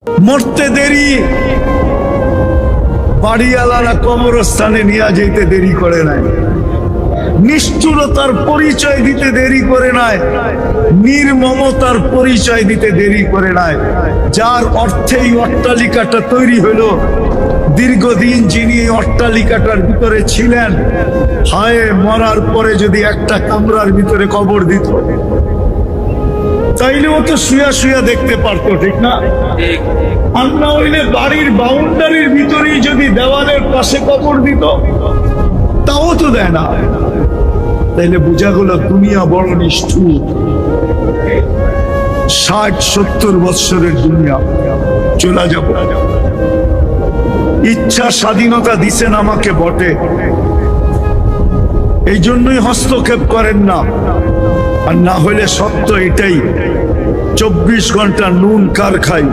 মরতে দেরি, বাড়িওয়ালারা কবরস্থানে নিয়ে যেতে দেরি করে নাই, নিষ্ঠুরতার পরিচয় দিতে দেরি করে নাই, নির্মমতার পরিচয় দিতে দেরি করে নাই। যার অর্থেই অট্টালিকাটা তৈরি হলো, দীর্ঘদিন যিনি এই অট্টালিকাটার ভিতরে ছিলেন, হায় মরার পরে যদি একটা কামরার ভিতরে কবর দিত, তাইলে ও তো শুয়া শুয়া দেখতে পারতো, ঠিক না? আর না হইলে বাড়ির বাউন্ডারির ভিতরেই যদি দেওয়ালের পাশে কবর দিত, তাও তো দেয় না। তাইলে বোঝা গেল দুনিয়া বড় নিষ্ঠুর। 60-70 বৎসরের দুনিয়া চলে যাব। ইচ্ছা স্বাধীনতা দিছেন আমাকে বটে, এই জন্যই হস্তক্ষেপ করেন না। আর না হইলে সত্য এটাই, 24 ঘন্টা নুন কার খাই?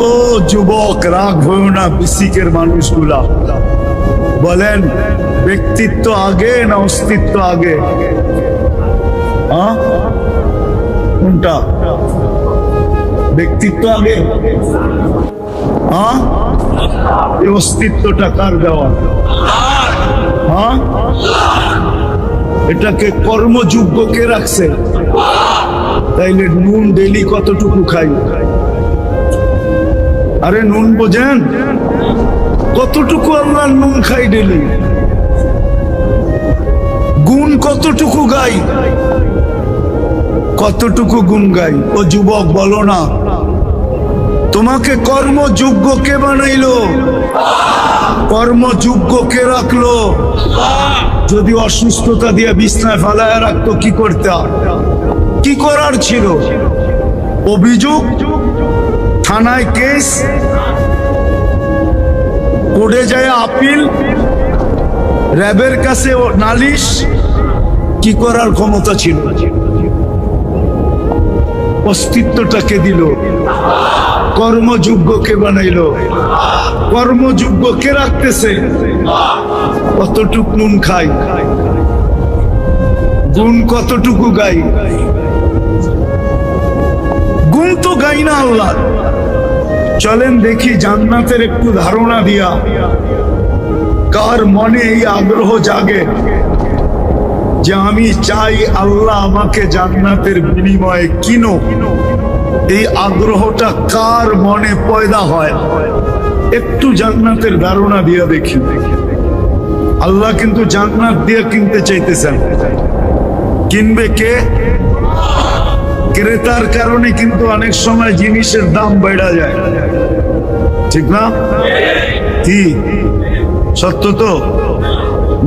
ও যুবক, রাগ হয়েও না। বিসিকের মানুষগুলা বলেন, ব্যক্তিত্ব আগে না অস্তিত্ব আগে? কোনটা? ব্যক্তিত্ব আগে? অস্তিত্বটা কার দেওয়া? এটাকে কর্মযোগ্য কে রাখছে? তাইলে নুন ডেলি কতটুকু খাই? আরে নুন বোঝেন? কতটুকু আল্লাহর নুন খাই ডেলি? গুণ কতটুকু গাই? কতটুকু গুণ গাই? ও যুবক বলো না, তোমাকে কর্মযোগ্য কে বানাইলো? কর্মযোগ্য কে রাখলো? যদি অসুস্থতা দিয়ে বিছনায় ফেলায় রাখতো, কি করতে? কি করার ছিল? অভিযোগ, থানায় কেস, কোর্টে যায় আপিল, র্যাবের কাছে নালিশ, কি করার ক্ষমতা ছিল? অস্তিত্বটাকে দিল। কর্মযোগ্যকে বানাইলো। কর্মযোগ্যকে রাখতেছে। কতটুকু নুন খাই? গুণ কতটুকু গাই? গুণ তো গাই না আল্লাহ। চলেন দেখি জান্নাতের একটু ধারণা দিয়া কার মনে এই আগ্রহ জাগে যে আমি চাই আল্লাহ আমাকে জান্নাতের বিনিময়ে কিনো। এই আগ্রহটা কার মনে পয়দা হয়? একটু জান্নাতের ধারণা দিয়া দেখি। আল্লাহ কিন্তু জান্নাত দিয়ে কিনতে চাইতেছেন। কিনবে কে? ক্রেতার কারণে কিন্তু অনেক সময় জিনিসের দাম বেড়ে যায়, ঠিক না? কি সত্য তো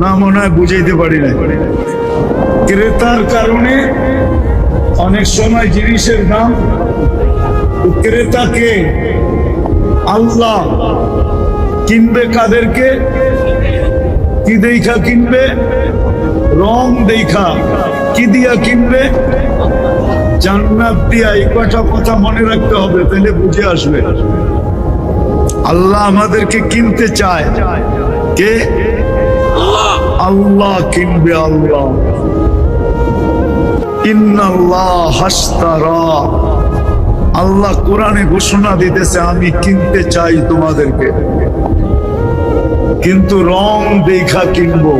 না? মনে হয় বুঝাইতে পারি না। ক্রেতার কারণে অনেক সময় জিনিসের দাম। ক্রেতাকে আল্লাহ কিনবে কাদেরকে? কি দেখা কিনবে? রং দেখা। কি দিয়া কিনবে? জান্নাত দিয়া। এই কটা কথা মনে রাখতে হবে, তাহলে বুঝে আসবে। আল্লাহ আমাদেরকে কিনতে চায়। কে? আল্লাহ কিনবে। আল্লাহ ইন্নাল্লাহ হাশতারা। আল্লাহ কোরআনে ঘোষণা দিতেছে, আমি কিনতে চাই তোমাদেরকে, কিন্তু রং দেখা কিনবো,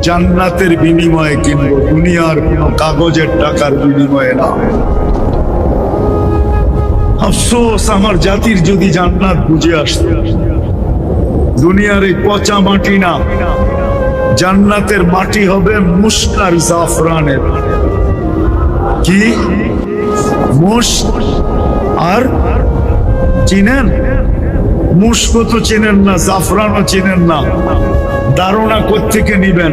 জান্নাতের বিনিময়ে কিনবো, দুনিয়ার কোন কাগজের টাকার বিনিময়ে না। আফসোস আমার জাতির যদি জান্নাত বুঝে আসত। দুনিয়ার এই পচা মাটি না, জান্নাতের মাটি হবে মুশক আর জাফরানের। কি মুশক আর চিনেন? মুশক তো চিনেন না, জাফরানও চিনেন না, ধারণা কোত্থেকে নিবেন?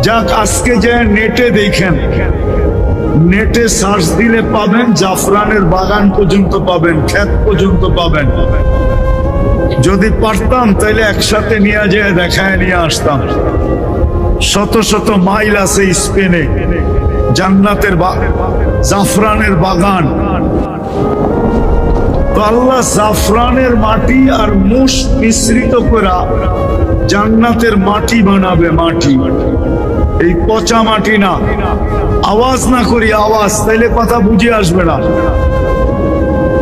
যাক, আজকে যে নেটে দেখেন, নেটে সার্চ দিলে পাবেন, জাফরানের বাগান পর্যন্ত পাবেন, ক্ষেত পর্যন্ত পাবেন। যদি পারতাম তাইলে একসাথে নিয়ে যেয়ে দেখায় নিয়ে আসতাম। শত শত মাইল আছে স্পেনে জান্নাতের জাফরানের বাগান। তো আল্লাহ জাফরানের মাটি আর মুশ মিশ্রিত করে জান্নাতের মাটি বানাবে। মাটি, এই পচা মাটি না, আওয়াজ না করি, আওয়াজ, তাইলে কথা বুঝে আসবে না,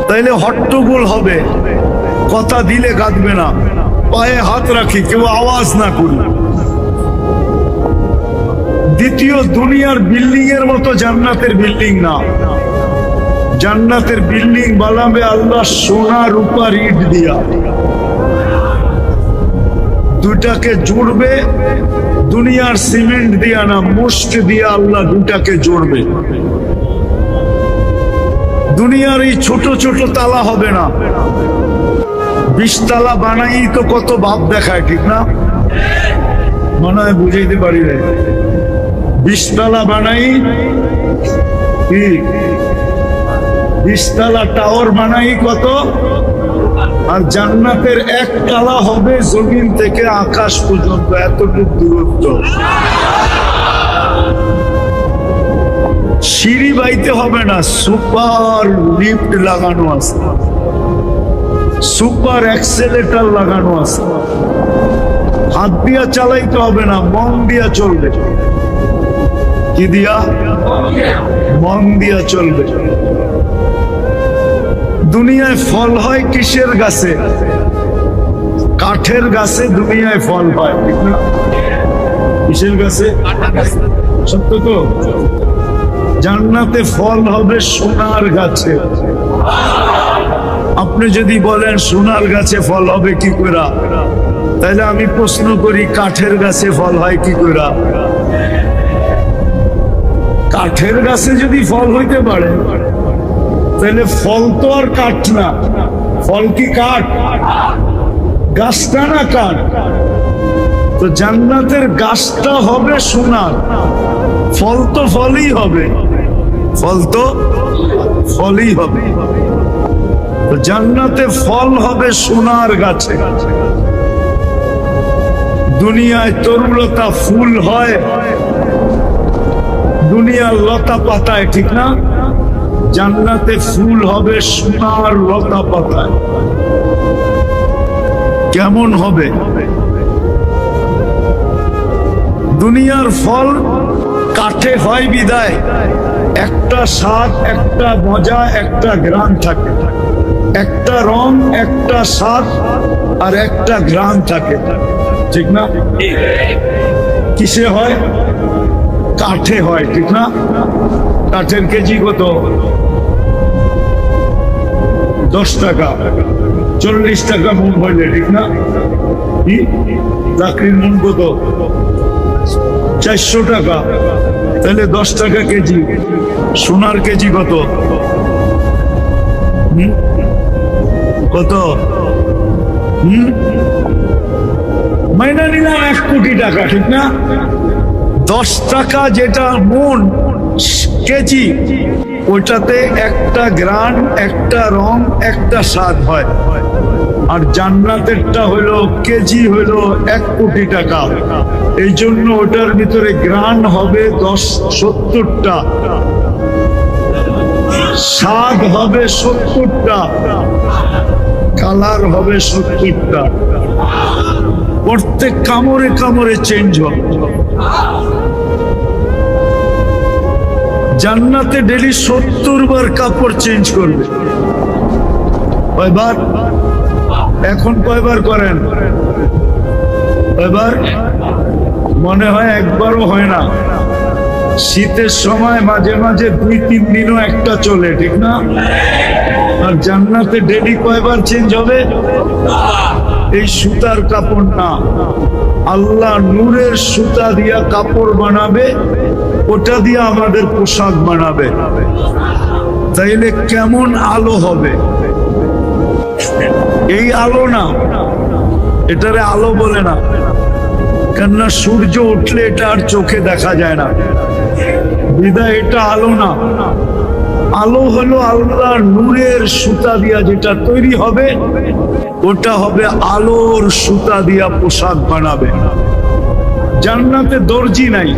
তাইলে হট্টগোল হবে, কথা দিলে কাঁদবে না। পায়ে হাত রাখি, কেউ আওয়াজ না করি। দ্বিতীয়, দুনিয়ার বিল্ডিং এর মতো জান্নাতের বিল্ডিং না। জান্নাতের বিল্ডিং বানাবে আল্লাহ সোনা রূপার ইট দিয়া, দুটাকে জুড়বে দুনিয়ার সিমেন্ট দিয়া না, মুষ্ট দিয়া আল্লাহ দুটাকে জুড়বে। দুনিয়ার এই ছোট ছোট তালা হবে না, 20 তালা বানাই তো কত ভাব দেখায়, ঠিক না? মনে হয় বুঝাইতে পারি না। 20 তালা বানাই কি, 20 তালা টাওয়ার বানাই কত, আর জান্নাতের 1 তালা হবে জমিন থেকে আকাশ পর্যন্ত, এতটুকু দূরত্ব। সিঁড়ি বাইতে হবে না, সুপার লিফট লাগানো আছে, সুপার অ্যাক্সেলেটর লাগানো আছে। হাত দিয়া চালাইতে হবে না, মন দিয়া চলবে। কি দিয়া? মন দিয়া চলবে। দুনিয়ায় ফল হয় কিসের গাছে? কাঠের গাছে দুনিয়ায় ফল হয়, ঠিক না? কিসের গাছে? সত্য তো। জান্নাতে ফল হবে সোনার গাছে। আপনি যদি বলেন সোনার গাছে ফল হবে কি করে, তাহলে আমি প্রশ্ন করি কাঠের গাছে ফল হয় কি করে? কাঠের গাছে যদি ফল হইতে পারে, তাহলে ফল তো আর কাঠ না। ফল কি কাঠ? গাছটা না কাঠ? তো জান্নাতের গাছটা হবে সোনার, ফল তো ফলই হবে, ফল তো ফলই হবে। তো জান্নাতে ফল হবে সোনার গাছে। দুনিয়ায় তরুলতা ফুল হয় দুনিয়ার লতা পাতায়, ঠিক না? জান্নাতে ফুল হবে সোনার লতা পাতায়। কেমন হবে? দুনিয়ার ফল কাঠে হয় বিদায় একটা স্বাদ, একটা মজা, একটা ঘ্রাণ থাকে, একটা রং, একটা স্বাদ আর একটা ঘ্রাণ থাকে, ঠিক না? কিসে হয়? কাঠে হয়, ঠিক না? কাঠের কেজি কত? 10 টাকা। 40 টাকা মন হইলে, ঠিক না? কি লাকড়ির মন কত? 400 টাকা। তাহলে 10 টাকা কেজি। সোনার কেজি কত? কত? মাইনা নিলাম 1 কোটি টাকা, ঠিক না? 10 টাকা যেটা মন কেজি, ওইটাতে একটা গ্রান, একটা রং, একটা স্বাদ হয়। আর জান্নাতেরটা হলো কেজি, হলো 1 কোটি টাকা। এই জন্য ওটার ভিতরে গ্রান হবে 70টা, স্বাদ হবে 70টা, কালার হবে 70টা। প্রত্যেক কামড়ে কামড়ে চেঞ্জ হবে। জান্নাতে ডেলি 70 বার কাপড় চেঞ্জ করবে। কয়বার? এখন কয়বার করেন? কয়বার? মনে হয় একবারও হয় না। শীতের সময় মাঝে মাঝে 2-3 দিনও একটা চলে, ঠিক না? আর জান্নাতে ডেলি কয়বার চেঞ্জ হবে? এই সুতার কাপড় না, আল্লাহ নূরের সুতা দিয়া কাপড় বানাবে, ওটা দিয়ে আমাদের পোশাক বানাবে। তাইলে কেমন আলো হবে? এই আলো না, এটারে আলো বলে না, কেননা সূর্য উঠলে এটা আর চোখে দেখা যায় না, বিধায় এটা আলো না। আলো হলো আল্লাহর নূরের সুতা দিয়া যেটা তৈরি হবে, ওটা হবে আলোর সুতা দিয়া পোশাক বানাবে। জান্নাতে দর্জি নাই,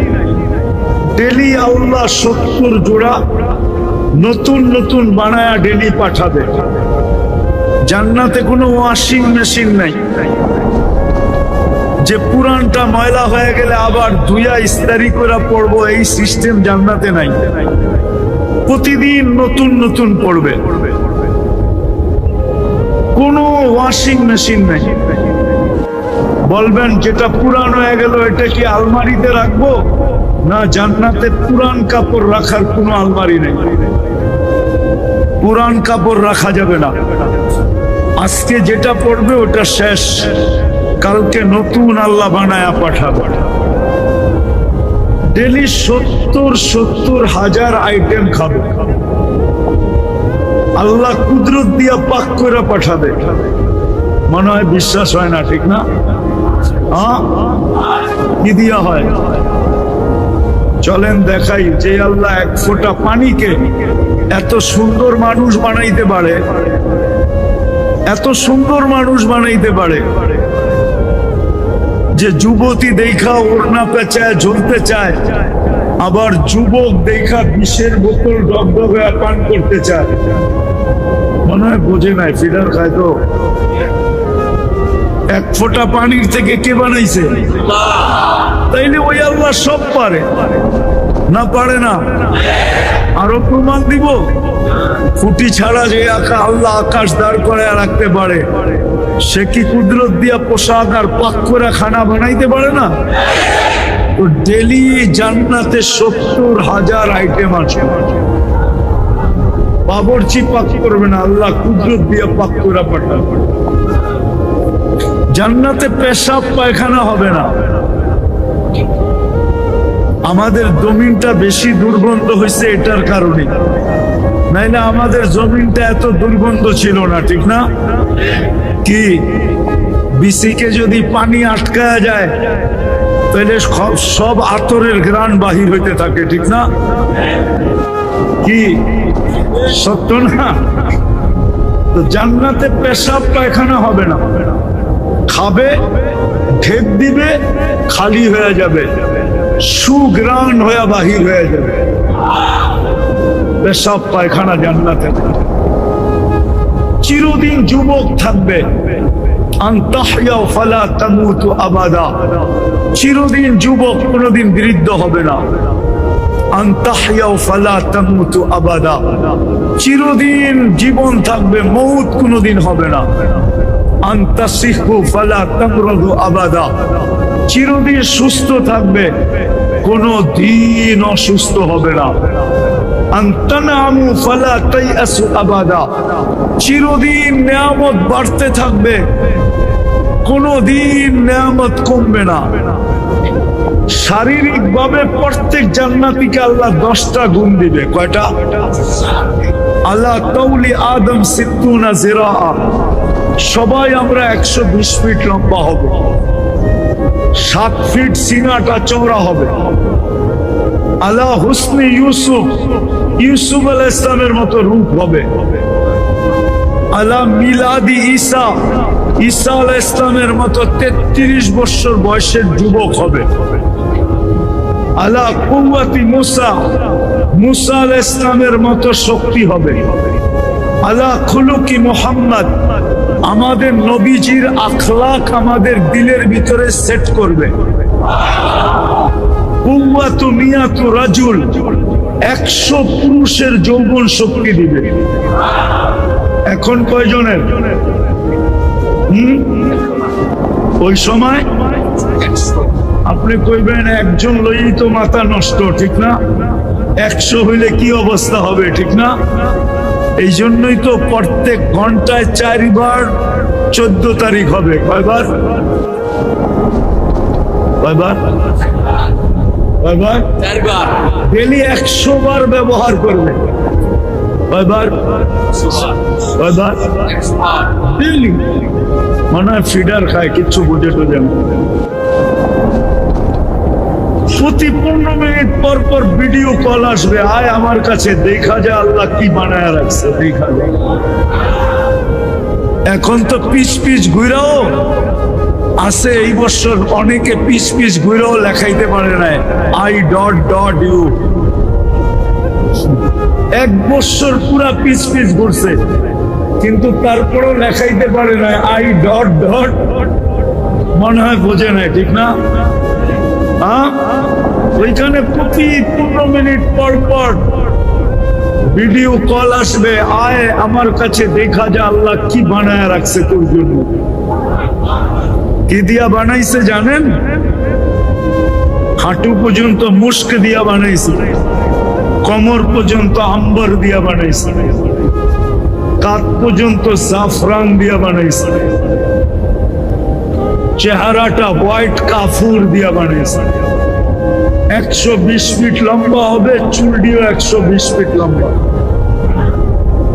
ডেলি আল্লাহ 70 জোড়া নতুন নতুন বানায়া ডেলি পাঠাবে। জান্নাতে কোনো ওয়াশিং মেশিন নাই, যে পুরানটা ময়লা হয়ে গেলে আবার ধুইয়া ইস্তারি করে পড়বো, এই সিস্টেম জান্নাতে নাই। প্রতিদিন নতুন নতুন পড়বে, কোনো ওয়াশিং মেশিন নেই। বলবেন যেটা পুরান হয়ে গেল এটা কি আলমারিতে রাখবো? না, জান্নাতে পুরান কাপড় রাখার কোনো আলমারি নেই। পুরান কাপড় রাখা যাবে না। আজকে যেটা পড়বে ওটা শেষ, কালকে নতুন আল্লাহ বানায়া পাঠাবে। ডেলি 70,000 আইটেম খাবে আল্লাহ, কুদরত দিয়া পাক করে পাঠাবে। মনে হয় বিশ্বাস হয় না, ঠিক না? কি দিয়া হয়? চলেন দেখাই যে আল্লাহ এক ফোঁটা পানিকে এত সুন্দর মানুষ বানাইতে পারে, এত সুন্দর মানুষ বানাইতে পারে যে যুবতী দেখা ওড়না পেঁচায় ঝুলতে চায়, আবার যুবক দেখা বিষের বোতল ডগডগে পান করতে চায়। মনে হয় বোঝে নাই, ফিডার খায় তো। এক ফোঁটা পানির থেকে কে বানাইছে? তাইলে ওই আল্লাহ সব পারে না? পারে না? আরো প্রমাণ দিব। ফুটি ছাড়া যে আল্লাহ আকাশ দাঁড় করে রাখতে পারে, সে কি কুদরত দিয়া পোশাক আর পাক করে খানা বানাইতে পারে না? তো ডেলি জান্নাতে 70,000 আইটেম আছে। বাবরচি পাক করবে না, আল্লাহ কুদরত দিয়া পাক করে পাঠাবে। জান্নাতে পেশাব পায়খানা হবে না। আমাদের জমিনটা বেশি দুর্গন্ধ হয়েছে এটার কারণে, নাইলে আমাদের জমিনটা এত দুর্গন্ধ ছিল না, ঠিক না? কি বিসিকে যদি পানি আটকায়া যায় তাহলে সব আতরের ঘ্রাণ বাহির হইতে থাকে, ঠিক না? কি সত্য না? তো জান্নাতে পেশাব পায়খানা হবে না। খাবে, ঢেক দিবে, খালি হয়ে যাবে, সুগ্রাণ হয়ে বাহির হয়ে যাবে। পেশাব পায়খানা জান্নাতে। চিরদিন যুবক থাকবে। আনতাহইয়া ফালা তামুতু আবাদা, চিরদিন যুবক, কোনদিন বৃদ্ধ হবে না। আনতাহইয়া ফালা তামুতু আবাদা, চিরদিন জীবন থাকবে, মউত কোনদিন হবে না। আনতাসিহু ফালা তামরাদু আবাদা, চিরদিন সুস্থ থাকবে, কোনো দিন অসুস্থ হবে না। আনতানামু ফালা তাইয়াসু আবাদা, চিরদিন নিয়ামত বাড়তে থাকবে, কোনো দিন নিয়ামত কমবে না। শারীরিক ভাবে প্রত্যেক জান্নাতীকে আল্লাহ 10টা গুণ দিবে। কয়টা? আল্লাহ তাউলি আদম 60 জিরা, সবাই আমরা 120 ফিট লম্বা হবে, 7 ফিট সিনাটা চওড়া হবে। আলা হুসনি ইউসুফ, ইউসুফ আলাইহিস সালামের মতো রূপ হবে। আলা মিলাদি ঈসা, ঈসা আলাইহিস সালামের মতো 33 বছর বয়সের যুবক হবে। আলা কুওয়াতি মুসা, মুসা আলাইহিস সালামের মতো শক্তি হবে। আলা খুলুকি মুহাম্মদ, আমাদের নবীজির আখলাক আমাদের দিলের ভিতরে সেট করবে। কুওয়াতু মিয়াতু রাজুল, 100 পুরুষের যৌবন শক্তি দিবে। এখন কয়জনের? ওই সময় আপনি কইবেন একজন লই তো মাথা নষ্ট, ঠিক না? 100 হইলে কি অবস্থা হবে, ঠিক না? এই জন্যই তো প্রত্যেক ঘন্টায় 4 বার 14 তারিখ হবে। কয়বার? কয়বার? কয়বার? 4 বার। ডেলি 100 বার ব্যবহার করবে। কয়বার? কয়বার? ডেলি। মনে হয় ফিডার খায়, কিচ্ছু বুঝে টোঝে না। প্রতি 15 মিনিট পর পর ভিডিও কল আসবে, আয় আমার কাছে, দেখা যায় আল্লাহ কি বানায় রাখছে, দেখা যায়। এখন তো পিস পিস ঘুরাও আছে, এই বছর অনেকে পিস পিস ঘুরাও লেখাইতে পারে না, I.U। 1 বছর পুরা পিস পিস ঘুরছে, কিন্তু তারপরেও লেখাইতে পারে না I. মনে হয় বোঝে নাই, ঠিক না? হ্যাঁ, ওইখানে প্রতি 15 মিনিট পর পর ভিডিও কল আসবে, আয় আমার কাছে দেখা যা আল্লাহ কি বানায় রাখছে তোর জন্য। কি দিয়া বানাইছে জানেন? হাঁটু পর্যন্ত মুস্ক দিয়া বানাইছে, কোমর পর্যন্ত আম্বর দিয়া বানাইছে, কাঁধ পর্যন্ত জাফরান দিয়া বানাইছে, চেহারাটা হোয়াইট কাফুর দিয়া বানাইছে। 120 ফিট লম্বা হবে, চুলটিও 120 ফিট লম্বা।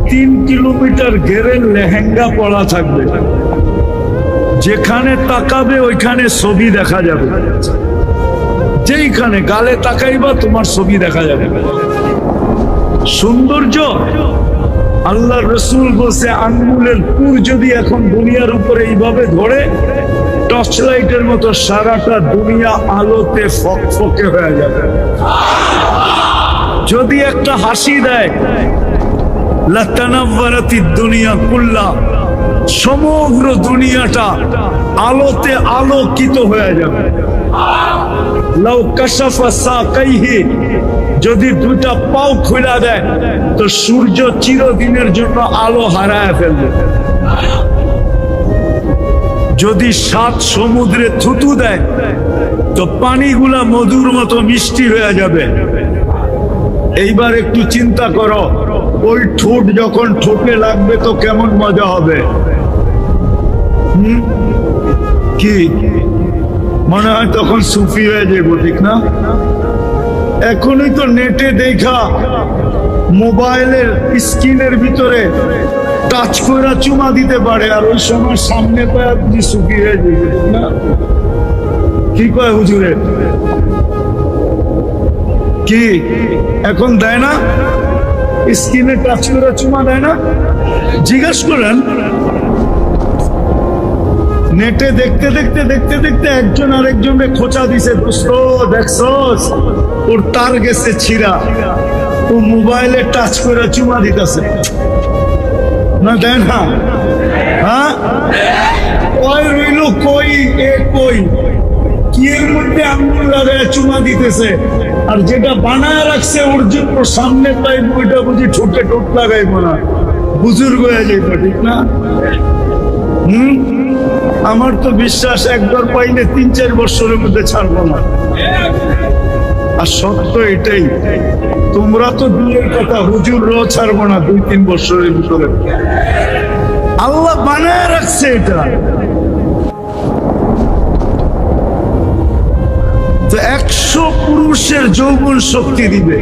3 কিলোমিটার ঘেরের লেহেঙ্গা পরা থাকবে, যেখানে তাকাবে ওইখানে ছবি দেখা যাবে, যেইখানে গালে তাকাইবা তোমার ছবি দেখা যাবে। সৌন্দর্য আল্লাহ রসুল বলছে আঙ্গুলের পুর যদি এখন দুনিয়ার উপরে এইভাবে ধরে, টর্চ লাইটের মতো সারাটা দুনিয়া আলোতে ফকফকে হয়ে যাবে। যদি একটা হাসি দেয়, লাতানাওয়ারাতিদ দুনিয়া কুল্লা, সমগ্র দুনিয়াটা আলোতে আলোকিত হয়ে যাবে। লাউ কাশাফা সাকাইহি, যদি দুটা পাও খুলে দেয় তো সূর্য চিরদিনের জন্য আলো হারায় ফেলবে। যদি 7 সমুদ্রে থুতু দেয় তো পানিগুলা মধুর মতো মিষ্টি হয়ে যাবে। এইবার একটু চিন্তা করো, ওই ঠোঁট যখন ঠোঁটে লাগবে তো কেমন মজা হবে। কি মনে হয় তখন সুফি হয়ে যাবো, ঠিক না? এখনই তো নেটে দেখা মোবাইলের স্ক্রিনের ভিতরে টাচ করে চুমা দিতে পারে, আর ওই সময় সামনে পায় আপনি সুফি হয়ে যাবে, ঠিক না? কি কয় হুজুরে? কি এখন দেয় না? স্ক্রিনে টাচ করে চুমা দেয় না? জিজ্ঞাসা করেন। নেটে দেখতে দেখতে দেখতে দেখতে একজন আরেকজনকে খোঁচা দিছে, দোস্ত দেখছস ওর তার গেছে ছিঁড়া, ও মোবাইলে টাচ করে চুমা দিতেছে না, দেয় না? হ্যাঁ, ওই রইল কই, এ কই, কি এর মধ্যে আঙ্গুল লাগায় চুমা দিতেছে, আর যেটা বানায় রাখছে ওর জন্য সামনে পাই ওইটা বুঝি ঠোঁটে ঠোঁট লাগাইব না, বুজুর্গ হয়ে যাইব, ঠিক না? আমার তো বিশ্বাস একবার পাইলে 3-4 বছরের মধ্যে ছাড়বো না। আর সত্য এটাই, তোমরা তো দূরের কথা, হুজুররাও ছাড়বো না 2-3 বছরের ভিতরে। আল্লাহ বানায় রাখছে এটা। তো 100 পুরুষের যৌবন শক্তি দিবে,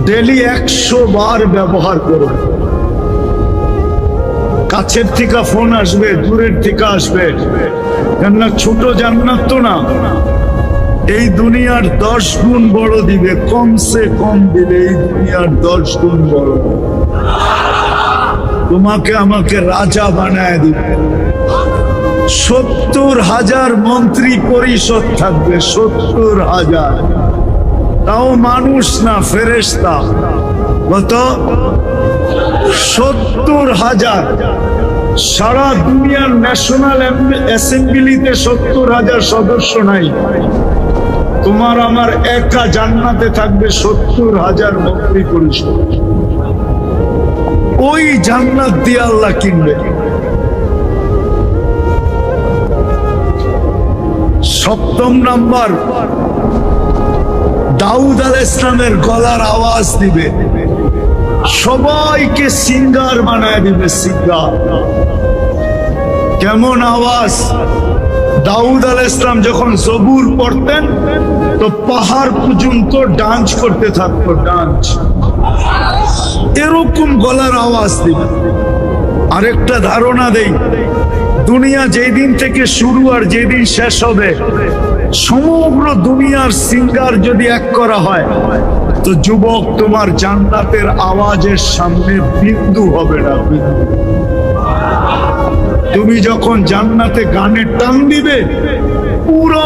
ডেলি 100 বার ব্যবহার করো। কাছের থেকে ফোন আসবে, দূরের থেকে আসবে, কেননা ছোট জান্নাত তো না, এই দুনিয়ার 10 গুণ বড় দিবে, কমসে কম দিলে এই দুনিয়ার 10 গুণ বড়। তোমাকে আমাকে রাজা বানায় দিবে। 70,000 মন্ত্রী পরিষদ থাকবে, 70,000, তাও মানুষ না, ফেরেশতা। কত? 70,000। সারা দুনিয়ার ন্যাশনাল অ্যাসেম্বলিতে 70,000 সদস্য নাই, তোমার আমার একা জান্নাতে থাকবে 70,000 মন্ত্রী পরিষদ। ওই জান্নাত দিয়ে আল্লাহ কিনবে। 7ম নাম্বার, দাউদ আলাইহিস সালামের গলার আওয়াজ দিবে, সবাইকে সিঙ্গার বানায় দিবে। সিঙ্গার কেমন আওয়াজ? দাউদ আলাইহিস সালাম যখন জবুর পড়তেন তো পাহাড় পর্যন্ত ডান্স করতে থাকতো, ডান্স, এরকম গলার আওয়াজ দিবে। আরেকটা ধারণা দেই, দুনিয়া যেই দিন থেকে শুরু আর যেদিন শেষ হবে, সমগ্র দুনিয়ার সিঙ্গার যদি এক করা হয় তো যুবক, তোমার জান্নাতের আওয়াজের সামনে বিন্দু হবে না, বিন্দু। তুমি যখন জান্নাতে গানের টান দিবে, পুরো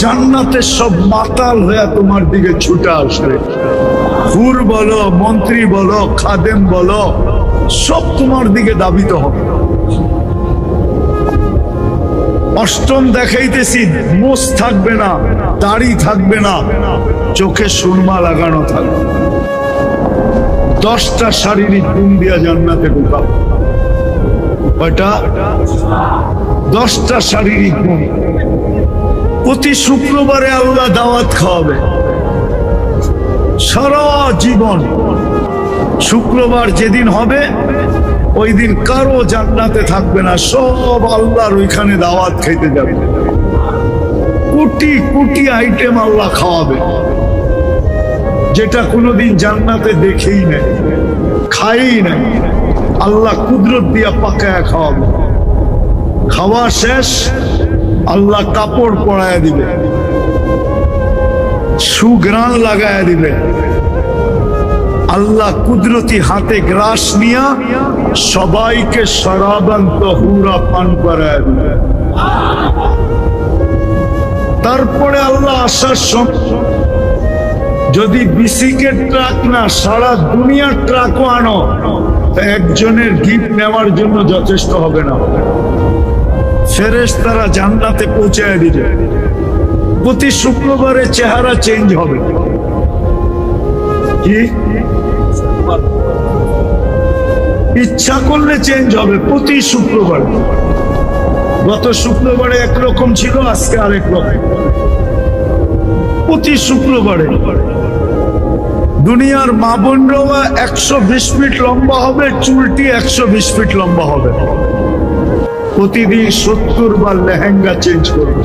জান্নাতের সব মাতাল হয়ে তোমার দিকে ছুটে আসবে। হুর বলো, মন্ত্রী বলো, খাদেম বলো, সব তোমার দিকে দাবিত হবে। অষ্টম দেখাইতেছি, মোষ থাকবে না, দাড়ি থাকবে না, চোখে সুরমা লাগানো থাকবে। 10টা শারীরিক গুণ দিয়া জান্নাতে ঢুকাবো। কয়টা? 10টা শারীরিক গুণ। প্রতি শুক্রবারে আল্লাহ দাওয়াত খাওয়াবে সারা জীবন। শুক্রবার যেদিন হবে ওই দিন কারো জান্নাতে থাকবে না, সব আল্লাহর ওইখানে দাওয়াত খাইতে যাবে। কোটি কোটি আইটেম আল্লাহ খাওয়াবে, যেটা কোনোদিন জান্নাতে দেখেই নাই, খাই নাই। আল্লাহ কুদরত দিয়া পাকায়া খাওয়াবে। খাওয়া শেষ, আল্লাহ কাপড় পরায়া দিবে, সুগ্রাণ লাগায়া দিবে। আল্লাহ কুদরতি হাতে গ্রাস নিয়া সবাইকে শরাবান তহুরা পান করায় দিবে। তারপরে আল্লাহ আসার সময় যদি বিসিকের ট্রাক না, সারা দুনিয়ার ট্রাকও আনো, তা একজনের গিফট নেওয়ার জন্য যথেষ্ট হবে না। ফেরেশতারা জান্নাতে পৌঁছায় দিবে। প্রতি শুক্রবারে চেহারা চেঞ্জ হবে। কি ইচ্ছা করলে চেঞ্জ হবে প্রতি শুক্রবার। গত শুক্রবারে একরকম ছিল, আজকে আরেক রকম। প্রতি শুক্রবারে দুনিয়ার মা বোনরা 120 ফিট লম্বা হবে, চুলটি 120 ফিট লম্বা হবে। প্রতিদিন 70 বার লেহেঙ্গা চেঞ্জ করবে।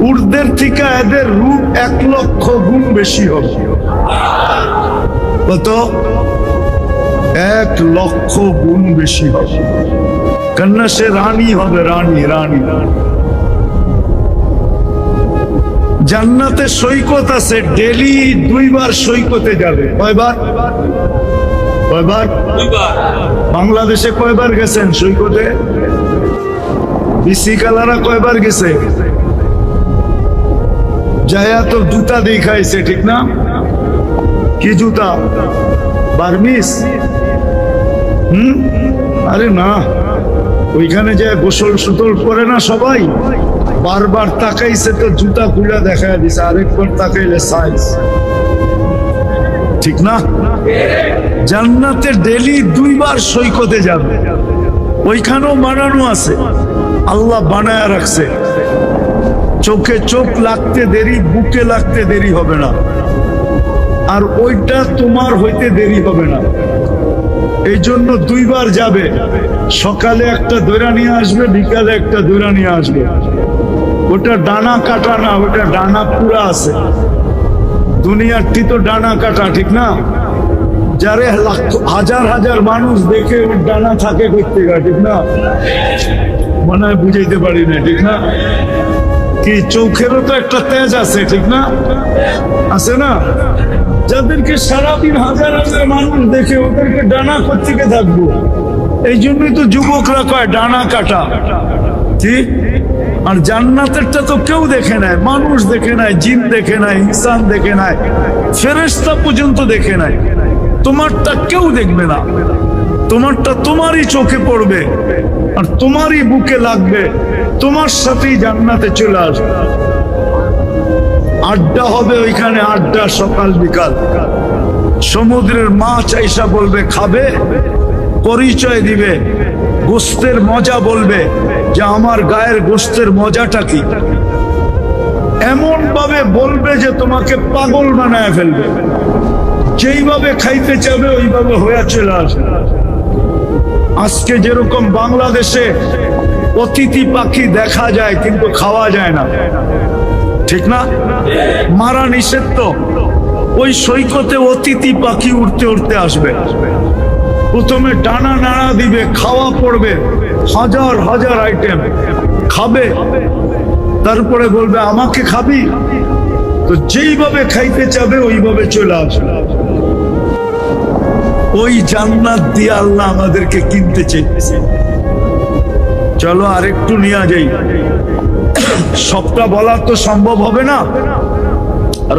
উর্দের থেকে এদের রূপ 1 লক্ষ গুণ বেশি হবে। কত? 1 লক্ষ গুণ বেশি হবে। কেননা সে রানী হবে, রানী রানী। জান্নাতে সৈকত আছে, ডেলি 2 বার সৈকতে যাবে। কয়বার? কয়বার? 2 বার। বাংলাদেশে কয়বার গেছেন সৈকতে? বিসি কালারা কয়বার গেছে? যায়া তো জুতা দেখাইছে, ঠিক না? কি জুতা? বার্মিস? আরে না, ওইখানে যে গোসল সুতল করে না সবাই, বারবার তাকাইছে তো জুতা খুলে দেখা দিছে, আরেকবার তাকাইলে সাইজ, ঠিক না? জান্নাতে ডেলি 2 বার সৈকতে যাবে। ওইখানেও বানানো আছে, আল্লাহ বানায়া রাখছে। চোখে চোখ লাগতে দেরি, বুকে লাগতে দেরি হবে না, আর ওইটা তোমার হইতে দেরি হবে না। এই জন্য 2 বার যাবে। সকালে একটা দৈরা নিয়ে আসবে, বিকালে একটা দৈরা নিয়ে আসবে। ওটা ডানা কাটা না, ওটা ডানা পুরা আছে। দুনিয়ারটি তো ডানা কাটা, ঠিক না? যারে হাজার হাজার মানুষ দেখে ওর ডানা থাকে করতে গা, ঠিক না? মনে হয় বুঝাইতে পারি না, ঠিক না? কি চোখেরও তো একটা তেজ আছে, ঠিক না? আছে না? যাদেরকে সারাদিন হাজার হাজার মানুষ দেখে, ওদেরকে ডানা কোত্থেকে থাকবো? এই জন্যই তো যুবকরা কয় ডানা কাটা, ঠিক? আর জান্নাতেরটা তো কেউ দেখে নাই, মানুষ দেখে নাই, জিন দেখে নাই, ইনসান দেখে নাই, ফেরেশতা পর্যন্ত দেখে নাই। তোমারটা কেউ দেখবে না, তোমারটা তোমারই চোখে পড়বে আর তোমারই বুকে লাগবে, তোমার সাথেই জান্নাতে চলে আসবে। আড্ডা হবে ওইখানে, আড্ডা সকাল বিকাল। সমুদ্রের মাছ আইসা বলবে খাবে, পরিচয় দিবে, গোস্তের মজা বলবে যে আমার গায়ের গোস্তের মজাটা কি। এমন ভাবে বলবে যে তোমাকে পাগল বানায় ফেলবে। যেইভাবে খাইতে চাবে ওইভাবে হয়ে চলে আসবে। আজকে যেরকম বাংলাদেশে অতিথি পাখি দেখা যায় কিন্তু খাওয়া যায় না, ঠিক না? মারা নিষেধ তো। ওই সৈকতে অতিথি পাখি উড়তে উড়তে আসবে, প্রথমে ডানা নাড়া দিবে, খাওয়া পড়বে, হাজার হাজার আইটেম খাবে, তারপরে বলবে আমাকে খাবি, তো যেইভাবে খাইতে চাবে ওইভাবে চলে আসবে। ওই জান্নাত দিয়ে আল্লাহ আমাদেরকে কিনতে চাইছে। চলো আরেকটু নিয়ে যাই। সবটা বলা তো সম্ভব হবে না,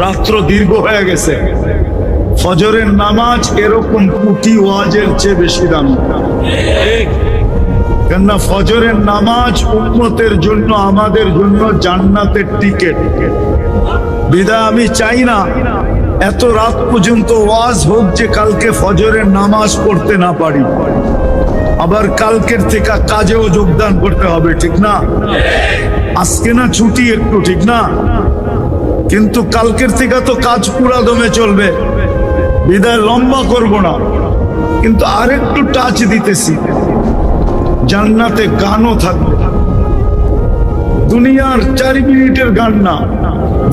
রাত্র দীর্ঘ হয়ে গেছে। ফজরের নামাজ এরকম কোটি ওয়াজের চেয়ে বেশি দাম। কেননা ফজরের নামাজ উম্মতের জন্য, আমাদের জন্য জান্নাতের টিকিট। বিধায় আমি চাই না এত রাত পর্যন্ত ওয়াজ হোক যে কালকে ফজরের নামাজ পড়তে না পারি, আবার কালকের থেকে কাজেও যোগদান করতে হবে, ঠিক না? আজকে না ছুটি একটু, ঠিক না? কিন্তু কালকের থেকে তো কাজ পুরা দমে চলবে, বিদায় লম্বা করব না। কিন্তু আরেকটু টাচ দিতেছি, জান্নাতে গানও থাকবে। দুনিয়ার 4 মিনিটের গান না,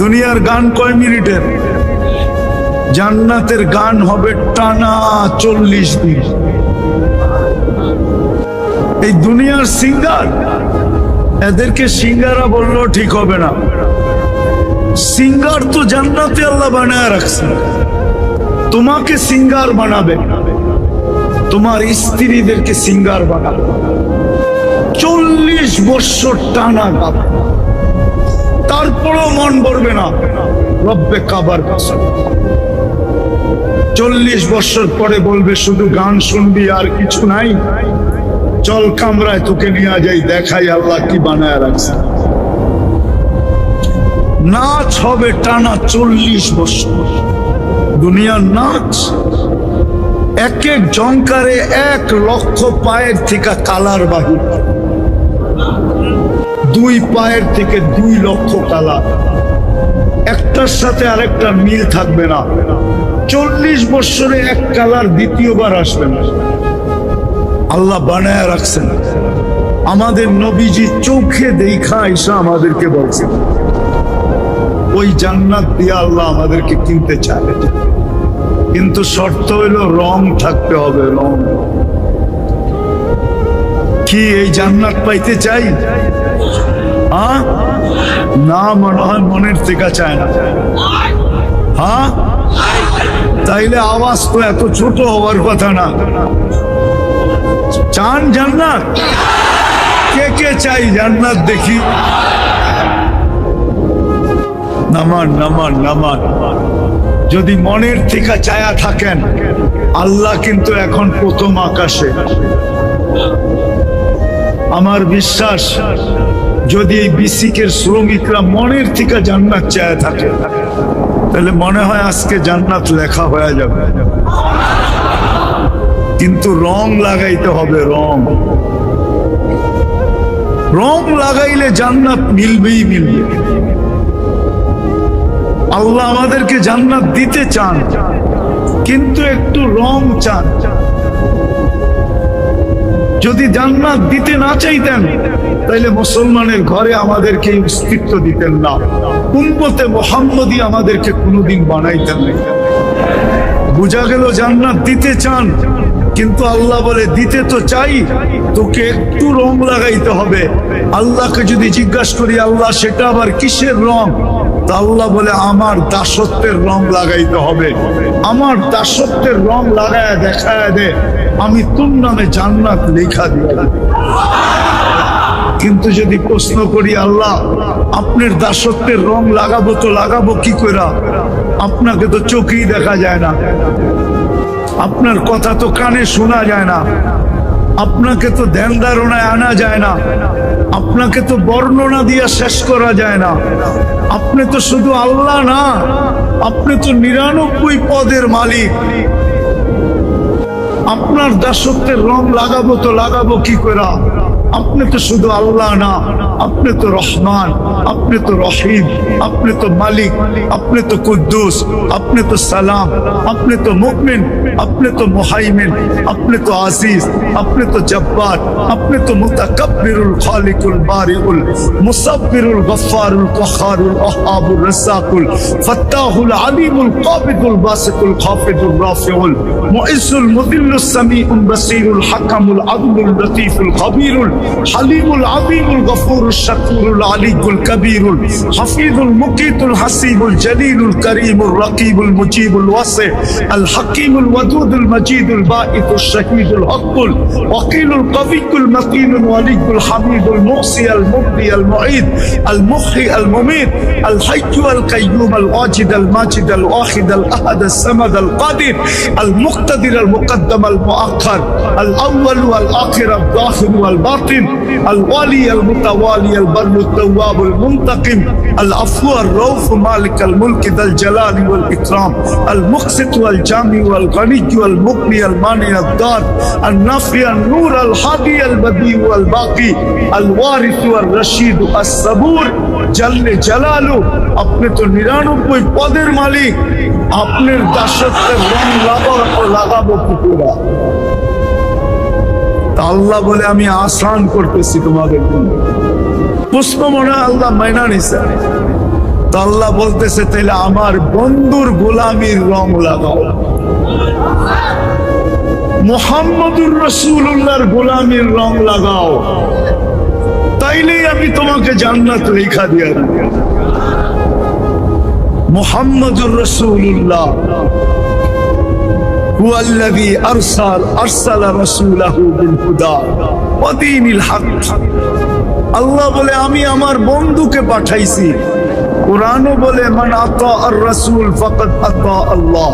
দুনিয়ার গান কয় মিনিটের? জান্নাতের গান হবে টানা 40 দিন। এই দুনিয়ার সিঙ্গার, এদেরকে সিঙ্গারা বললেও ঠিক হবে না। সিঙ্গার তো জান্নাতে আল্লাহ বানায় রাখছে। তোমাকে সিঙ্গার বানাবে, তোমার স্ত্রীদেরকে সিঙ্গার বানাবে। 40 বছর টানা গাবে, তারপরও মন ভরবে না রব্বে কাবার কসম। 40 বছর পরে বলবে শুধু গান শুনবি আর কিছু নাই, চল কামরায় তোকে নিয়ে যাই, দেখাই আল্লাহ কি বানায় রাখছে। নাচ হবে টানা 40 বছর, দুনিয়ার নাচ। এক এক জঙ্কারে 1 লক্ষ পায়ের থেকে কালার বাহির, 2 পায়ের থেকে 2 লক্ষ কালার, একটার সাথে আরেকটা মিল থাকবে না। 40 বছরে 1 কালার দ্বিতীয়বার আসবে না। আল্লাহ বানায় রাখছেন। আমাদের নবীজি চোখে দেখা আইসা আমাদেরকে বলছেন ওই জান্নাত দিয়ে আল্লাহ আমাদেরকে কিনতে চায়, কিন্তু শর্ত হইলো রং থাকতে হবে। রং কি এই জান্নাত পাইতে চাই? না, মনে হয় মনের থেকে চায় না। হ্যাঁ, তাইলে আওয়াজ তো এত ছোট হওয়ার কথা না। চান জান্নাত? কে কে চাই জান্নাত? দেখি নামান নামান নামান। যদি মনের থেকে চায়া থাকেন, আল্লাহ কিন্তু এখন প্রথম আকাশে। আমার বিশ্বাস যদি এই বিসিকের শ্রমিকরা মনের থেকে জান্নাত চায়া থাকে, তাহলে মনে হয় আজকে জান্নাত লেখা হয়ে যাবে। কিন্তু রং লাগাইতে হবে। রং লাগাইলে জান্নাত মিলবেই মিলবে। আল্লাহ আমাদেরকে জান্নাত দিতে চান, কিন্তু একটু রং চান। যদি জান্নাত দিতে না চাইতেন, তাইলে মুসলমানের ঘরে আমাদেরকে অস্তিত্ব দিতেন না, উম্মতে মুহাম্মদী আমাদেরকে কোনোদিন বানাইতেন না। বুঝা গেল জান্নাত দিতে চান, কিন্তু আল্লাহ বলে দিতে তো চাই, তোকে একটু রং লাগাইতে হবে। আল্লাহকে যদি জিজ্ঞাসা করি, আল্লাহ সেটা আবার কিসের রং? তা আল্লাহ বলে আমার দাসত্বের রং লাগাইতে হবে। আমার দাসত্বের রং লাগায় দেখায় দে, আমি তোর নামে জান্নাত লেখা দিই। কিন্তু যদি প্রশ্ন করি, আল্লাহ আপনার দাসত্বের রং লাগাবো তো লাগাবো কি করে? আপনাকে তো চোখেই দেখা যায় না, আপনার কথা তো কানে শোনা যায় না, আপনাকে তো ধ্যান ধারণায় আনা যায় না, আপনাকে তো বর্ণনা দিয়া শেষ করা যায় না। আপনি তো শুধু আল্লাহ না, আপনি তো 99 পদের মালিক। আপনার দাসত্বের রং লাগাবো তো লাগাবো কি করে? আপনি তো শুধু আল্লাহ না, আপনি তো রহমান, আপনি তো রহিম, আপনি তো মালিক, আপনি তো কুদ্দুস, আপনি তো সালাম, আপনি তো মুমিন, আপনি তো মুহাইমিন, আপনি তো আজিজ, আপনি তো জব্বার, আপনি তো মুতাকাব্বিরুল খালিকুল বারিউল মুসাব্বিরুল গফফারুল কহারুল ওয়াহাবুর রাসাকুল ফাত্তাহুল আলিমুল কাবিদুল বাসিতুল খাফিদুর রাফিউল মুইজ্জুল মুদিল্লুস সামিউল বাসিরুল হাকামুল আদলুল লতীফুল খাবীরুল হালিমুল আযীমুল গফুরুশ শাকুরুল আলিয়ুল الكبير الحفيظ المقيت الحسيب الجليل الكريم الرقيب المجيب الواسع الحكيم الودود المجيد البائث الشهيد الحق الوكيل القوي المتين الولي الحميد المحصي المبدي المعيد المحيي المميت الحي القيوم الواجد الماجد الواحد الاحد الصمد القادر المقتدر المقدم المؤخر الاول والاخر الظاهر والباطن الوالي المتوالي البر التواب المنتقم العفو الرؤوف مالك الملك ذا الجلال والاكرام المقسط والجامع والغني والمغني المانع الدار النافع النور الهادي البديع والباقي الوارث والرشيد الصبور جل جلاله আপনি তো 99 পদের মালিক আপনার দাসত্বের রং লাগাবো পুকুরা আল্লাহ বলে আমি আসান করতেছি তোমাদের প্রশ্ন মনে আল্লাহ মাইনা নিছে তো আল্লাহ বলতেছে তাইলে আমার বন্ধুর গোলামির রং লাগাও মুহাম্মদুর রাসূলুল্লাহর গোলামির রং লাগাও তাইলেই আমি তোমাকে জান্নাত লেখা দিয়ে দেব মুহাম্মদুর রাসূলুল্লাহ هو الذي أرسل رسوله بالهدى ودين الحق আল্লাহ বলে আমি আমার বন্ধুকে পাঠাইছি কোরআনও বলে মান আতা আর রাসূল ফাকাদ আতা আল্লাহ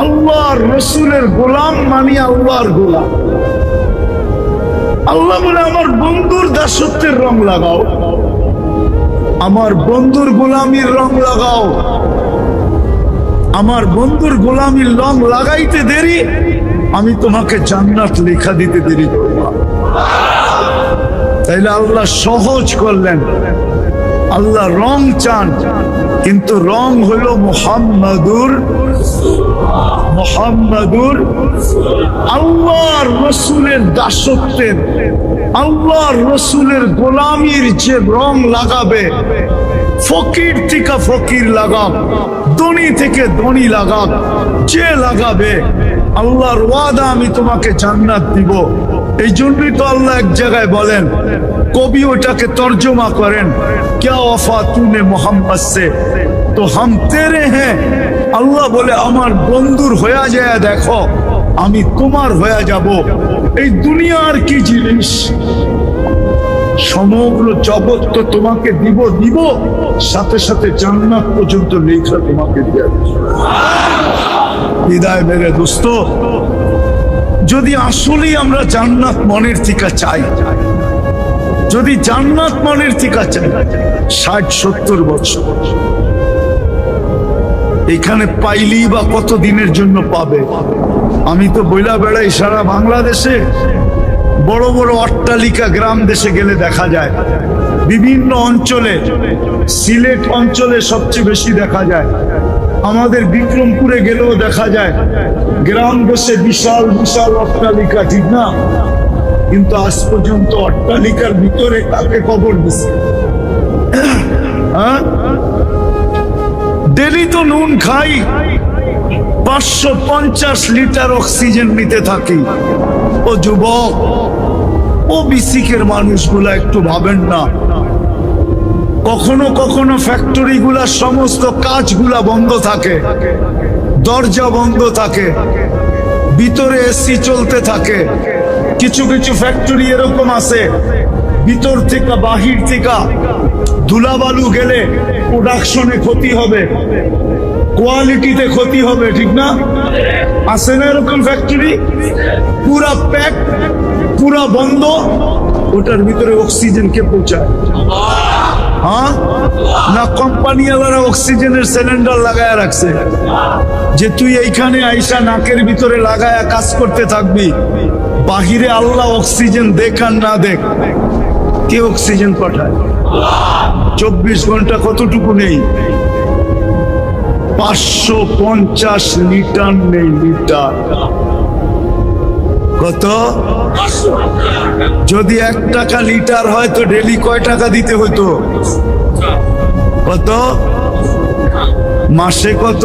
আল্লাহর রাসূলের গোলাম মানে আল্লাহর গোলাম আল্লাহ বলে আমার বন্ধুর দাসত্বের রং লাগাও আমার বন্ধুর গোলামির রং লাগাও আমার বন্ধুর গোলামির রং লাগাইতে দেরি আমি তোমাকে জান্নাত লেখা দিতে দেরি করব তাইলে আল্লাহ সহজ করলেন আল্লাহ রং চান কিন্তু রং হলো মুহাম্মাদুর আল্লাহর রাসূলের দাসত্বের আল্লাহর রাসূলের গোলামির যে রং লাগাবে ফকির থেকে ফকির লাগাক ধনী থেকে ধনী লাগাক যে লাগাবে আল্লাহর ওয়াদা আমি তোমাকে জান্নাত দিব এই জন্যই তো আল্লাহ এক জায়গায় বলেন কবি ওটাকে তর্জমা করেন क्या वफा तूने मोहम्मद से तो हम तेरे हैं আল্লাহ বলে আমার বন্ধুর হয়ে যায় দেখো আমি তোমার হয়ে যাব এই দুনিয়ার কি জিনিস সমগ্র জগৎ তো তোমাকে দিব সাথে সাথে জান্নাত পর্যন্ত লেখা তোমাকে দিয়ে বিদায় মেরে দোস্ত যদি আসলেই আমরা জান্নাত মনের থেকে চাই যদি জান্নাত মনের থেকে চাই 60-70 বছর এখানে পাইলেই বা কত দিনের জন্য পাবে আমি তো বইলা বেড়াই সারা বাংলাদেশে বড় বড় অট্টালিকা গ্রাম দেশে গেলে দেখা যায় বিভিন্ন অঞ্চলে সিলেট অঞ্চলে সবচেয়ে বেশি দেখা যায় আমাদের বিক্রমপুরে গেলেও দেখা যায় গ্রাম দেশে বিশাল বিশাল অট্টালিকা ঠিক না কিন্তু আজ পর্যন্ত অট্টালিকার ভিতরে কাকে কবর দিছে ডেলি তো নুন খাই 550 লিটার অক্সিজেন নিতে থাকি ও যুবক ও বিসিকের মানুষগুলা একটু ভাবেন না কখনো কখনো ফ্যাক্টরি গুলা সমস্ত কাজগুলা বন্ধ থাকে দরজা বন্ধ থাকে ভিতরে এসি চলতে থাকে কিছু কিছু ফ্যাক্টরি এরকম আছে ভিতর থেকে বাহির থেকে ধুলাবালু গেলে প্রোডাকশনে ক্ষতি হবে কোয়ালিটিতে ক্ষতি হবে ঠিক না আছে না এরকম ফ্যাক্টরি পুরা প্যাক পুরা বন্ধ ওটার ভিতরে অক্সিজেন কে পৌঁছায় হ্যাঁ না কোম্পানি ওয়ালারা অক্সিজেনের সিলিন্ডার লাগায়া রাখছে যে তুই এইখানে আইসা নাকের ভিতরে লাগায়া কাজ করতে থাকবি বাহিরে আল্লাহ অক্সিজেন দেখ আর না দেখ কে অক্সিজেন পাঠায় 24 ঘন্টা কতটুকু নেই 550 লিটার নেই লিটার কত যদি 1 টাকা লিটার হয় তো ডেলি কয় টাকা দিতে হতো কত মাসে কত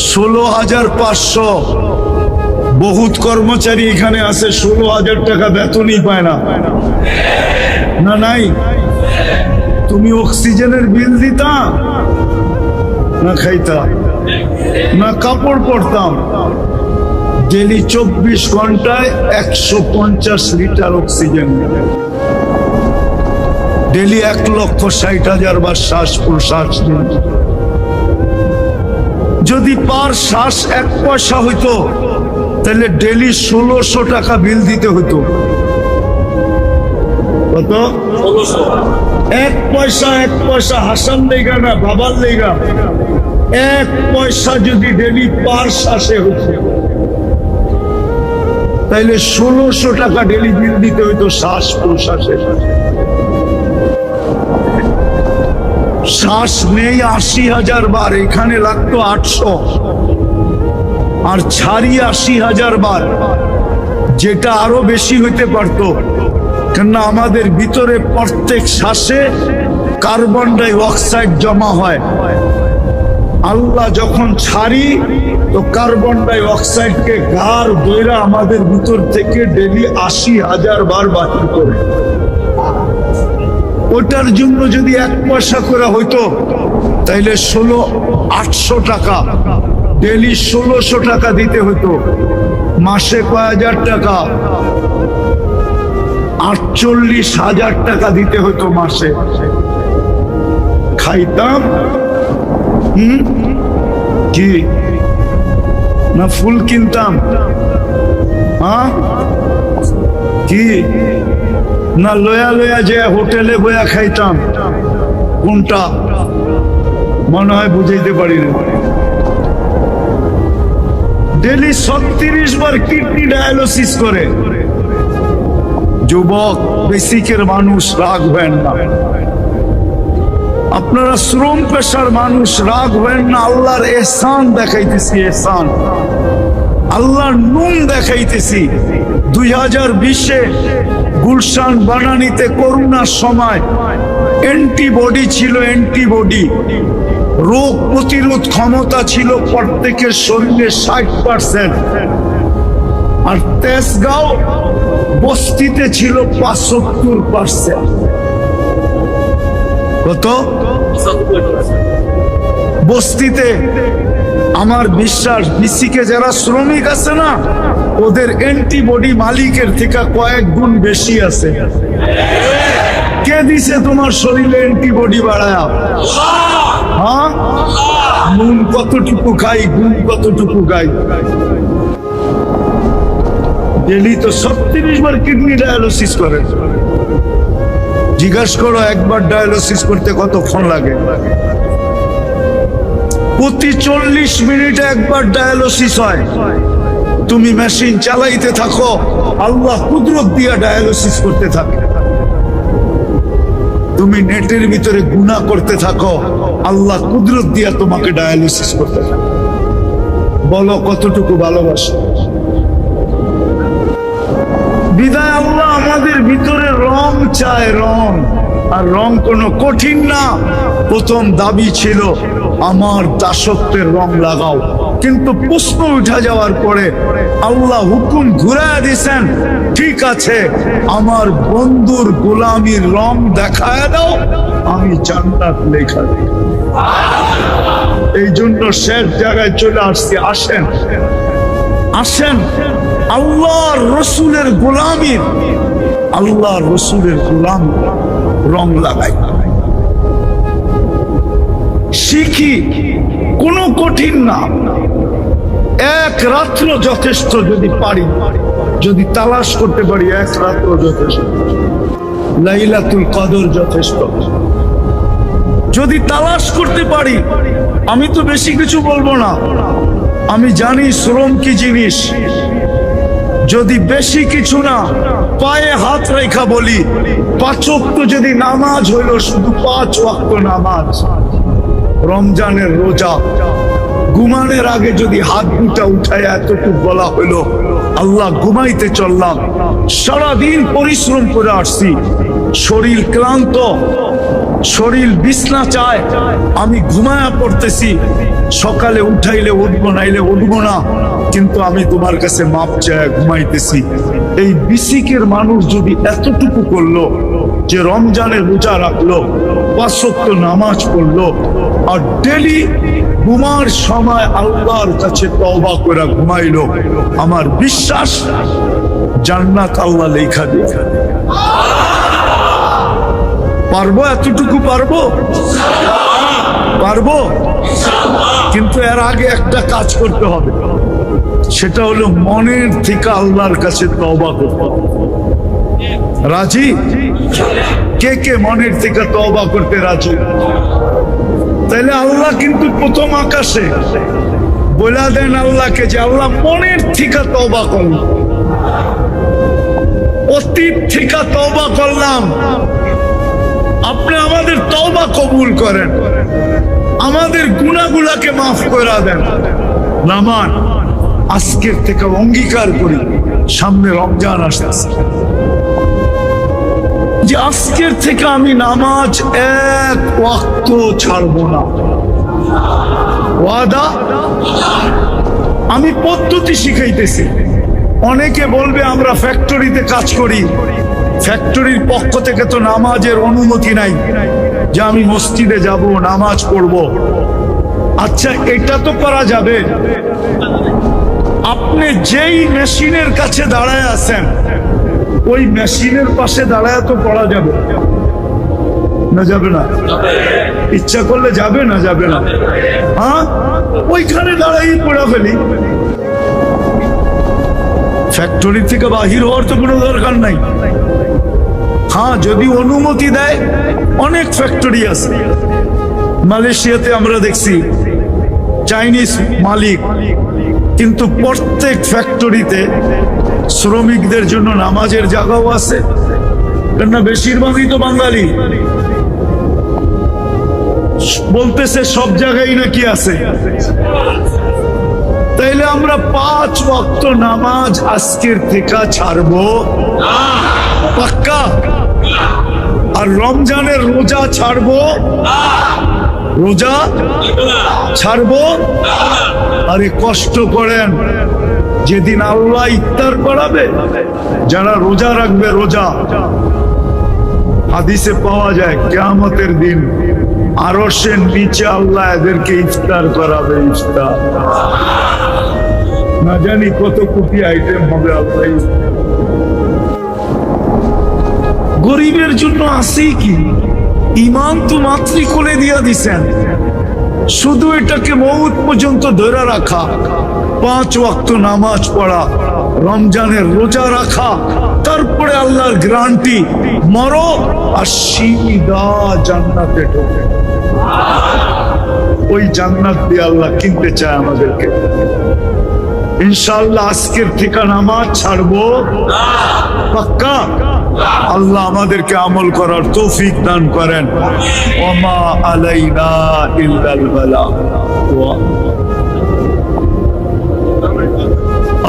16,500 বহুত কর্মচারী এখানে আছে 16,000 টাকা বেতনই পায় না, না নাই? তুমি অক্সিজেনের বিল দিতা না খাইতা না কাপড় পরতাম? ডেলি 24 ঘন্টায় 150 লিটার অক্সিজেন, ডেলি 1,60,000 বার শ্বাস প্রশ্বাস। যদি পার শ্বাস 1 পয়সা হইতো তাহলে ডেলি 1600 টাকা বিল দিতে হতো। কত? 1 পয়সা 1 পয়সা হাসান লেগা না বাবার লেগা, 1 পয়সা যদি ডেলি পার শ্বাসে হতো তাইলে 1600 টাকা ডেলি বিল দিতে হইতো শ্বাস প্রশ্বাসে। শ্বাস নেই 80,000 বার, এখানে লাগতো 800, আর ছাড়ি 80,000 বার, যেটা আরো বেশি হইতে পারতো। কেননা আমাদের ভিতরে প্রত্যেক শ্বাসে কার্বন ডাই অক্সাইড জমা হয়। আল্লাহ যখন ছাড়ি তো কার্বন ডাই অক্সাইডকে গার দইরা আমাদের ভিতর থেকে ডেলি 80,000 বার বাহির করে। ওটার জন্য যদি 1 পয়সা করে হইতো তাইলে 800 টাকা, ডেলি 1600 টাকা দিতে হতো। মাসে কয় হাজার টাকা? 48,000 টাকা দিতে হতো মাসে। খাইতাম কি না ফুল কিনতাম? হ্যাঁ কি না লয়া লয়া যে হোটেলে বয়া খাইতাম? কোনটা মনে হয় বুঝাইতে পারি না। ডেলি 36 বার কিডনি ডায়ালিসিস করে। যুবক বেসিকের মানুষ রাখবেন না, আপনারা শ্রম পেশার মানুষ রাখবেন না। আল্লাহর এহসান দেখাইতেছি, এহসান আল্লাহর নুন দেখাইতেছি। 2020-এ গুলশান বানানিতে করোনার সময় অ্যান্টিবডি ছিল, অ্যান্টিবডি রোগ প্রতিরোধ ক্ষমতা ছিল প্রত্যেকের শরীরে 60%, আর তেজগাঁও বস্তিতে ছিল 75%। কত? বস্তিতে। আমার বিশ্বাস বিসিকে যারা শ্রমিক আছে না, ওদের অ্যান্টিবডি মালিকের থেকে কয়েক গুণ বেশি আছে। কে দিছে তোমার শরীরে অ্যান্টিবডি বাড়ায়া? হ্যাঁ, নুন কতটুকু খাই, গুণ কতটুকু খাই। ডেলি তো 36 বার কিডনি ডায়ালিসিস করে। জিজ্ঞাসা করো একবার ডায়ালিসিস করতে কতক্ষণ লাগে? প্রতি 40 মিনিটে একবার ডায়ালিসিস হয়। তুমি মেশিন চালাইতে থাকো, আল্লাহ কুদরত দিয়া ডায়ালিসিস করতে থাকে। তুমি নেটের ভিতরে গুনাহ করতে থাকো, আল্লাহ কুদরত দিয়া তোমাকে ডায়ালিসিস করতে থাকে। বলো কতটুকু ভালোবাসো? বিদায় আল্লাহ আমাদের ভিতরে রং চায়, রং। আর রং কোনো কঠিন না। প্রথম দাবি ছিল আমার দাসত্বের রং লাগাও, কিন্তু প্রশ্ন উঠা যাওয়ার পরে আল্লাহ হুকুম ঘুরায় দিয়েছেন, ঠিক আছে আমার বন্ধুর গোলামির রং দেখায় দাও, আমি জান্নাত লেখা দিই। এই জন্য শেষ জায়গায় চলে আসছি। আসেন আসেন আল্লাহর রসুলের গোলামির, আল্লাহর রসুলের গোলাম রং লাগাই, শিখি। কোনো কঠিন না, এক রাত্র যথেষ্ট। যদি পারি, যদি তালাশ করতে পারি, এক রাত্র যথেষ্ট। লাইলাতুল কদর যথেষ্ট যদি তালাশ করতে পারি। আমি তো বেশি কিছু বলবো না, আমি জানি শ্রম কি জিনিস। যদি বেশি কিছু না, পায়ে হাত রেখা বলি, 5 ওয়াক্ত যদি নামাজ হইল, শুধু 5 ওয়াক্ত নামাজ, রমজানের রোজা, ঘুমানোর আগে যদি হাত দুটা উঠায় এতটুকু বলা হইল, আল্লাহ ঘুমাইতে চললাম, সারাদিন পরিশ্রম করে আসছি, শরীর ক্লান্ত, শরীর বিছনা চায়, আমি ঘুমায়া পড়তেছি, সকালে উঠাইলে উঠবো নাইলে উঠবো না, কিন্তু আমি তোমার কাছে মাপ চায় ঘুমাইতেছি। এই বিসিকের মানুষ যদি এতটুকু করলো যে রমজানের রোজা রাখলো, 5 ওয়াক্ত নামাজ পড়লো, আর ডেলি ঘুমার সময় আল্লাহর কাছে তওবা করে ঘুমাইলো, আমার বিশ্বাস জান্নাত আল্লাহ লেখা দিয়ে। পারবো? এতটুকু পারবো? পারবো। কিন্তু এর আগে একটা কাজ করতে হবে, সেটা হলো মনের থেকে আল্লাহর কাছে তওবা করতে হবে। রাজি? কে কে মনের থেকে তওবা করতে রাজি? তাহলে আল্লাহ কিন্তু প্রথম আকাশে বলে দেন আল্লাহকে যে আল্লাহ মনের থেকে তওবা করলাম, অতীত থেকে তওবা করলাম, আপনি আমাদের তওবা কবুল করেন, আমাদের গুনাহগুলোকে মাফ করে দেন। নামান আজকের থেকে অঙ্গীকার করি, সামনে রমজান আসতেছে, যে আজকের থেকে আমি নামাজ 1 ওয়াক্ত ছাড়বো না। ওয়াদা? আমি পদ্ধতি শিখাইতেছি। অনেকে বলবে আমরা ফ্যাক্টরিতে কাজ করি, ফ্যাক্টরির পক্ষ থেকে তো নামাজের অনুমতি নাই যে আমি মসজিদে যাব নামাজ পড়ব। আচ্ছা, এটা তো করা যাবে। আপনি যেই মেশিনের কাছে দাঁড়ায় আছেন, ওই মেশিনের পাশে দাঁড়ায় তো পড়া যাবে না? যাবে না? ইচ্ছা করলে যাবে না? যাবে না? হ্যাঁ, ওইখানে দাঁড়াই পড়া ফেলি। ফ্যাক্টরি থেকে বাহির হওয়ার তো কোনো দরকার নাই। হ্যাঁ, যদি অনুমতি দেয়, অনেক ফ্যাক্টরি আছে। মালয়েশিয়াতে আমরা দেখছি চাইনিজ মালিক, কিন্তু প্রত্যেক ফ্যাক্টরিতে শ্রমিকদের জন্য নামাজের জায়গাও আছে, কেননা বেশিরভাগই তো বাঙালি। বলতেছে সব জায়গায় নাকি আছে। তাইলে আমরা 5 ওয়াক্ত নামাজ আজকের থেকে ছাড়বো পাক্কা? আর রমজানের রোজা ছাড়বো? রোজা ছাড়বো? আরে কষ্ট করেন, যেদিন আল্লাহ ইফতার করাবে, যারা রোজা রাখবে, রোজা হাদিসে পাওয়া যায় কিয়ামতের দিন আরশের নিচে আল্লাহ এদেরকে ইফতার করাবে। ইফতার না জানি কত কোটি আইটেম হবে। আল্লাহ গরিবের জন্য আছে কি? ইমান তো মাতৃকুলে দিয়া দিছেন, শুধু এটাকে মউত পর্যন্ত ধরে রাখা, 5 ওয়াক্ত নামাজ পড়া, রমজানের রোজা রাখা, তারপরে আল্লাহর গ্যারান্টি মরো আর সিধা জান্নাতে ঢোকে। ওই জান্নাত দিয়ে আল্লাহ কিনতে চায় আমাদেরকে। ইনশাআল্লাহ আজকের থেকে নামাজ ছাড়বো পাক্কা? আল্লাহ আমাদেরকে আমল করার তৌফিক দান করেন। ওমা আলাইনা ইল্লাল বালাগ।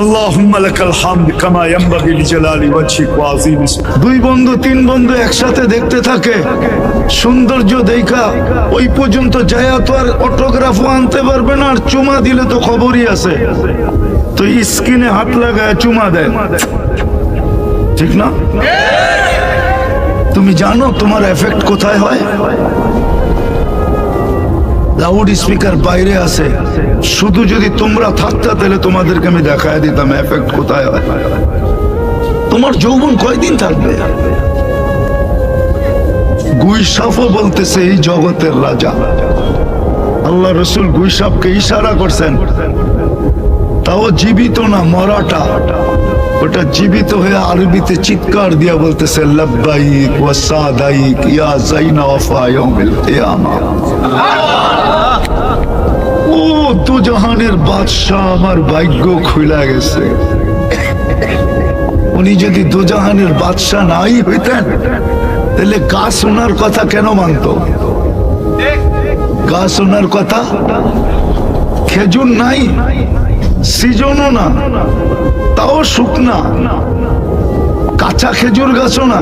আল্লাহুম্মা লাকাল হামদ কামা ইয়ানবাগি লিজালালি ওয়াজহিক ওয়া আযীমি। 2 বন্ধু 3 বন্ধু একসাথে দেখতে থাকে, সৌন্দর্য দেখা ওই পর্যন্ত যায়া তো আর অটোগ্রাফও আনতে পারবে না, আর চুমা দিলে তো খবরই আছে, তো স্কিনে হাত লাগায় চুমা দেয়, ঠিক না? তুমি জানো তোমার এফেক্ট কোথায় হয়? লাউড স্পিকার বাইরে আছে, শুধু যদি তোমরা থাকতা তাহলে তোমাদেরকে আমি দেখায় দিতাম এফেক্ট কোথায় হয়। তোমার যৌবন কয়দিন থাকবে? গুইসাফও বলতেছে এই জগতের রাজা। আল্লাহ রসুল গুইসাফকে ইশারা করছেন, তাও জীবিত না, মরাটা। ওটা জীবিত হয়ে আরবিতে চিৎকার দিয়া বলতেছে লব্বাইক ওয়া সাদাইক ইয়া যাইনা ওয়াফা ইয়াউমিল কিয়ামা। ও দু জাহানের বাদশাহ, আমার ভাগ্য খুলে গেছে। উনি যদি দু জাহানের বাদশাহ নাই হইতেন, তাহলে গাছ ওনার কথা কেন মানত? গাছ ওনার কথা, খেজুর নাই, সিজনও না, তাও শুকনা, কাঁচা খেজুর গাছও না,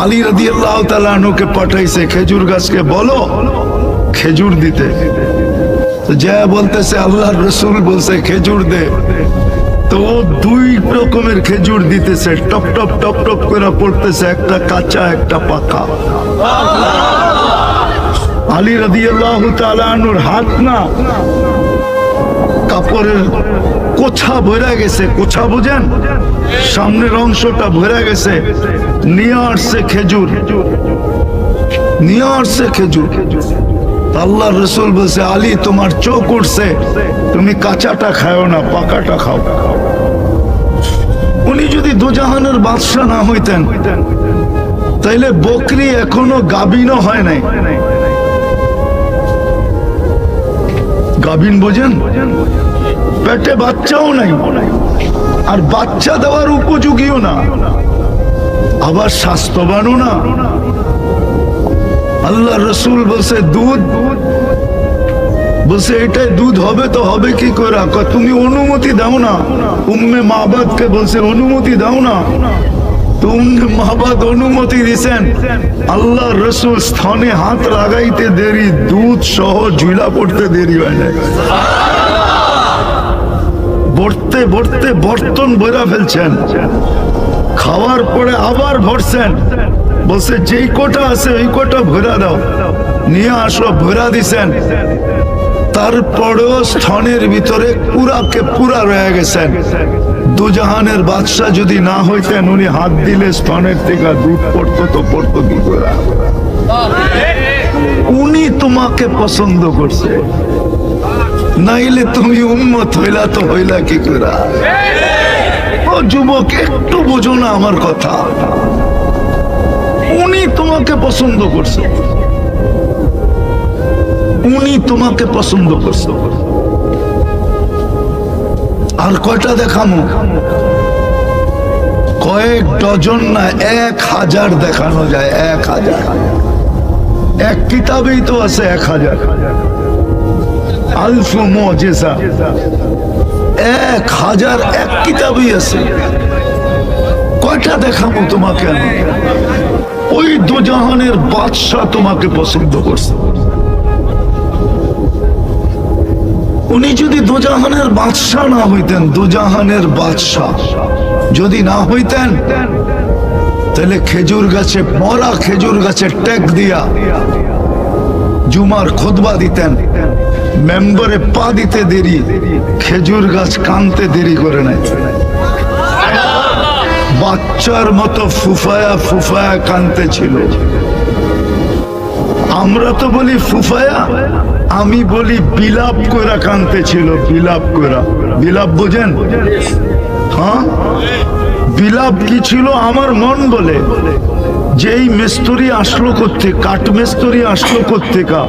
আলী রাদিয়াল্লাহু তাআলা আনহুকে পাঠাইছে খেজুর গাছকে বলো খেজুর দিতে। তো যা বলতেছে আল্লাহর রাসূল বলছে খেজুর দে, তো ও দুই রকমের খেজুর দিতেছে, টপ টপ টপ টপ করে পড়তেছে, একটা কাঁচা একটা পাকা। আলী রাদিয়াল্লাহু তাআলা আনহুর হাত না কাপড়ের কোছা ভরে গেছে, কোছা বুঝেন, সামনের অংশটা ভরে গেছে, নিয়ে আসছে খেজুর, নিয়ে আসছে খেজুর। আল্লাহ রসুল বলছে আলী তোমার চোখ উঠছে, তুমি কাঁচাটা খাও না পাকাটা খাও। উনি যদি দুজাহানের বাদশা না হইতেন তাইলে বকরি এখনো গাবিনও হয় নাই। গাবিন বোঝেন, পেটে বাচ্চাও নাই, আর বাচ্চা দেওয়ার উপযোগীও না, আবার স্বাস্থ্যবানও না। আল্লাহ রসুল বলছে দুধ, বলছে এটাই দুধ হবে, তো হবে কি করে, তুমি অনুমতি দাও না। উম্মে মাবাদকে বলছে অনুমতি দাও না, তো উম্মে মাবাদ অনুমতি দিছেন। আল্লাহ রসুল স্থানে হাত লাগাইতে দেরি, দুধ সহ ঝুলা পড়তে দেরি হয় না, ভরতে ভরতে বর্তন ভরা ফেলছেন। খাওয়ার পরে আবার ভরছেন, বলছে যেই কোটা আছে ওই কোটা ভরা দাও, নিয়ে আসো, ভরা দিছেন। তারপরেও স্থনের ভিতরে পুরাকে পুরা রয়ে গেছেন। দুজাহানের বাদশা যদি না হইতেন, উনি হাত দিলে স্থনের থেকে দুধ পড়তো, তো পড়তো কি করে? উনি তোমাকে পছন্দ করছে, নাইলে তুমি উম্মত হইলা তো হইলা কি করে? ও যুবক একটু বোঝো না আমার কথা, উনি তোমাকে পছন্দ করছে, উনি তোমাকে পছন্দ করছে। আর কয়টা দেখামো? কয়েক ডজন না 1000 দেখানো যায়, 1000। এক কিতাবেই তো আছে 1000। আলফ মুজিজা 1000 এক কিতাবেই আছে। কয়টা দেখাবো তোমাকে আমি? ওই দুজাহানের বাদশা তোমাকে পছন্দ করছে। উনি যদি দুজাহানের বাদশা না হইতেন, দুজাহানের বাদশা যদি না হইতেন, তাহলে খেজুর গাছে, মরা খেজুর গাছে টেক দিয়া জুমার খুতবা দিতেন, মেম্বারে পা দিতে দেরি, খেজুর গাছ কানতে দেরি করে নাই, বাচ্চার মতো ফুফায়া ফুফায়া কানতে ছিল। আমরা তো বলি ফুফায়া, আমি বলি বিলাপ কইরা কানতে ছিল, বিলাপ কইরা। বিলাপ বোঝেন? হ্যাঁ, বিলাপ কি ছিল? আমার মন বলে যেই মিস্ত্রি আসলো করতে, কাঠ মিস্ত্রি আসলো কোত্থেকা,